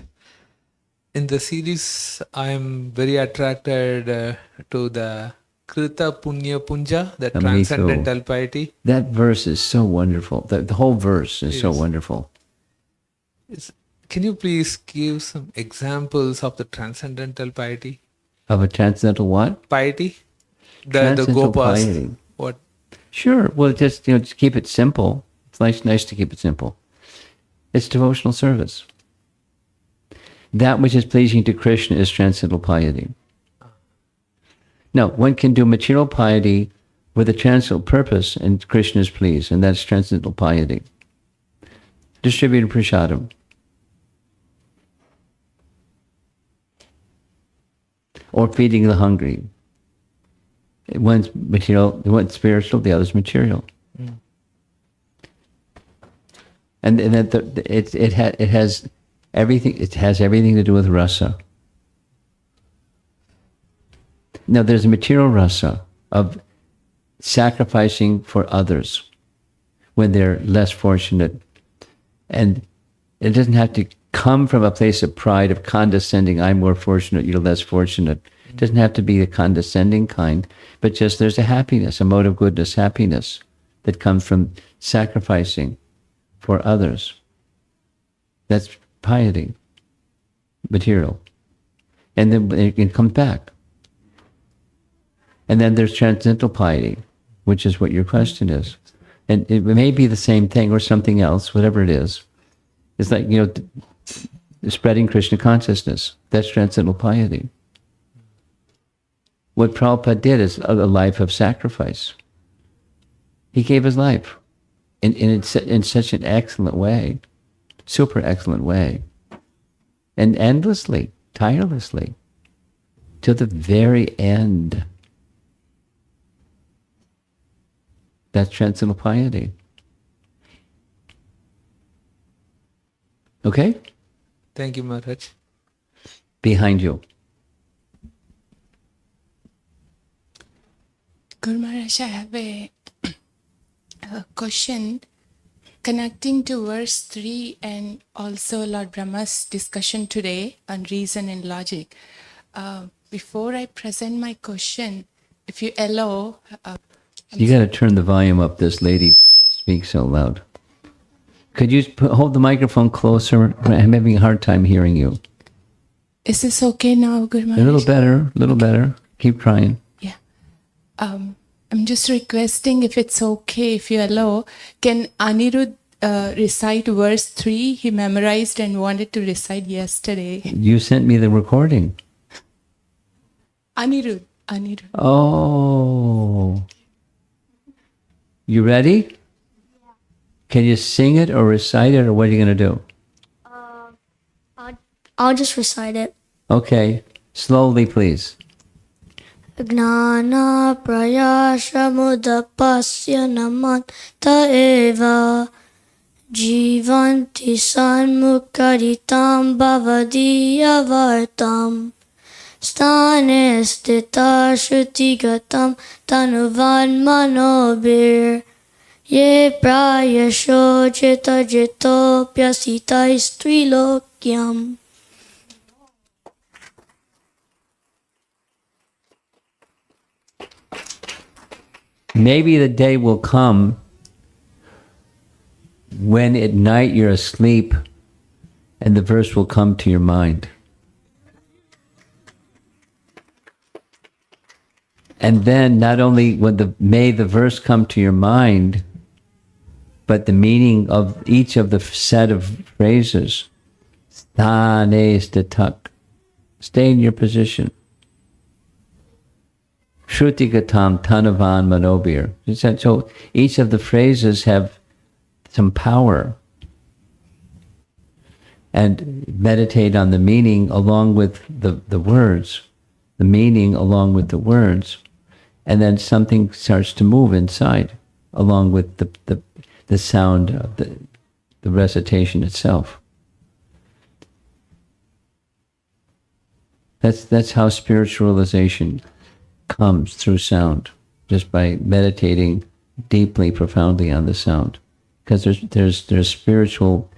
In the series, I am very attracted to the Krita Punya Punja, the Me too. transcendental piety. That verse is so wonderful. The whole verse is so Yes. wonderful. Can you please give some examples of the transcendental piety? Of a transcendental what? Piety? The Transcendental Gopas. piety. What? Sure. Well, just keep it simple. It's nice to keep it simple. It's devotional service. That which is pleasing to Krishna is transcendental piety. Now, one can do material piety with a transcendental purpose, and Krishna is pleased, and that's transcendental piety. Distributing prasadam. Or feeding the hungry. One's material, one's spiritual, the other's material. And that it has everything. It has everything to do with rasa. Now, there's a material rasa of sacrificing for others when they're less fortunate, and it doesn't have to come from a place of pride, of condescending. I'm more fortunate, you're less fortunate. It doesn't have to be the condescending kind, but just there's a happiness, a mode of goodness, happiness that comes from sacrificing for others. That's piety, material. And then it comes back. And then there's transcendental piety, which is what your question is. And it may be the same thing or something else, whatever it is. It's like, spreading Krishna consciousness. That's transcendental piety. What Prabhupada did is a life of sacrifice. He gave his life in such an excellent way, super excellent way, and endlessly, tirelessly, to the very end. That's transcendental piety. Okay? Thank you, Maharaj. Behind you. Guru Maharaj, I have a question connecting to verse 3 and also Lord Brahma's discussion today on reason and logic. Before I present my question, if you allow... You got to turn the volume up. This lady speaks so loud. Could you hold the microphone closer? I'm having a hard time hearing you. Is this okay now, Guru Maharaj? A little better. Keep trying. Yeah. I'm just requesting, if it's okay, if you allow, can Anirudh recite verse 3? He memorized and wanted to recite yesterday. You sent me the recording. Anirudh. Oh. You ready? Can you sing it or recite it, or what are you going to do? I'll just recite it. Okay. Slowly, please. Gnana prayashamudapasya namanta eva jivanti sanmukaritam bhavadiyavartam stane stita shrutigatam tanuvan manobir ye prayasho jita jitopyasitais trilokyam. Maybe the day will come when at night you're asleep and the verse will come to your mind. And then not only may the verse come to your mind, but the meaning of each of the set of phrases. Stane statak. Stay in your position. Shrutigatam tanavan manobir. So each of the phrases have some power. And meditate on the meaning along with the words. The meaning along with the words. and then something starts to move inside along with the sound of the recitation itself. That's how spiritualization comes through sound, just by meditating deeply, profoundly on the sound, because there's spiritual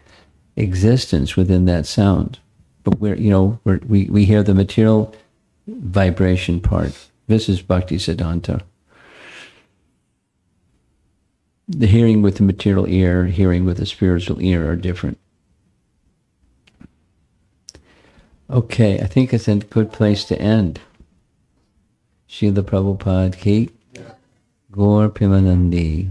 existence within that sound. But we hear the material vibration part. This is Bhakti Siddhanta. The hearing with the material ear, hearing with the spiritual ear are different. Okay, I think it's a good place to end. Srila Prabhupada ki, Gaur Pimanandi.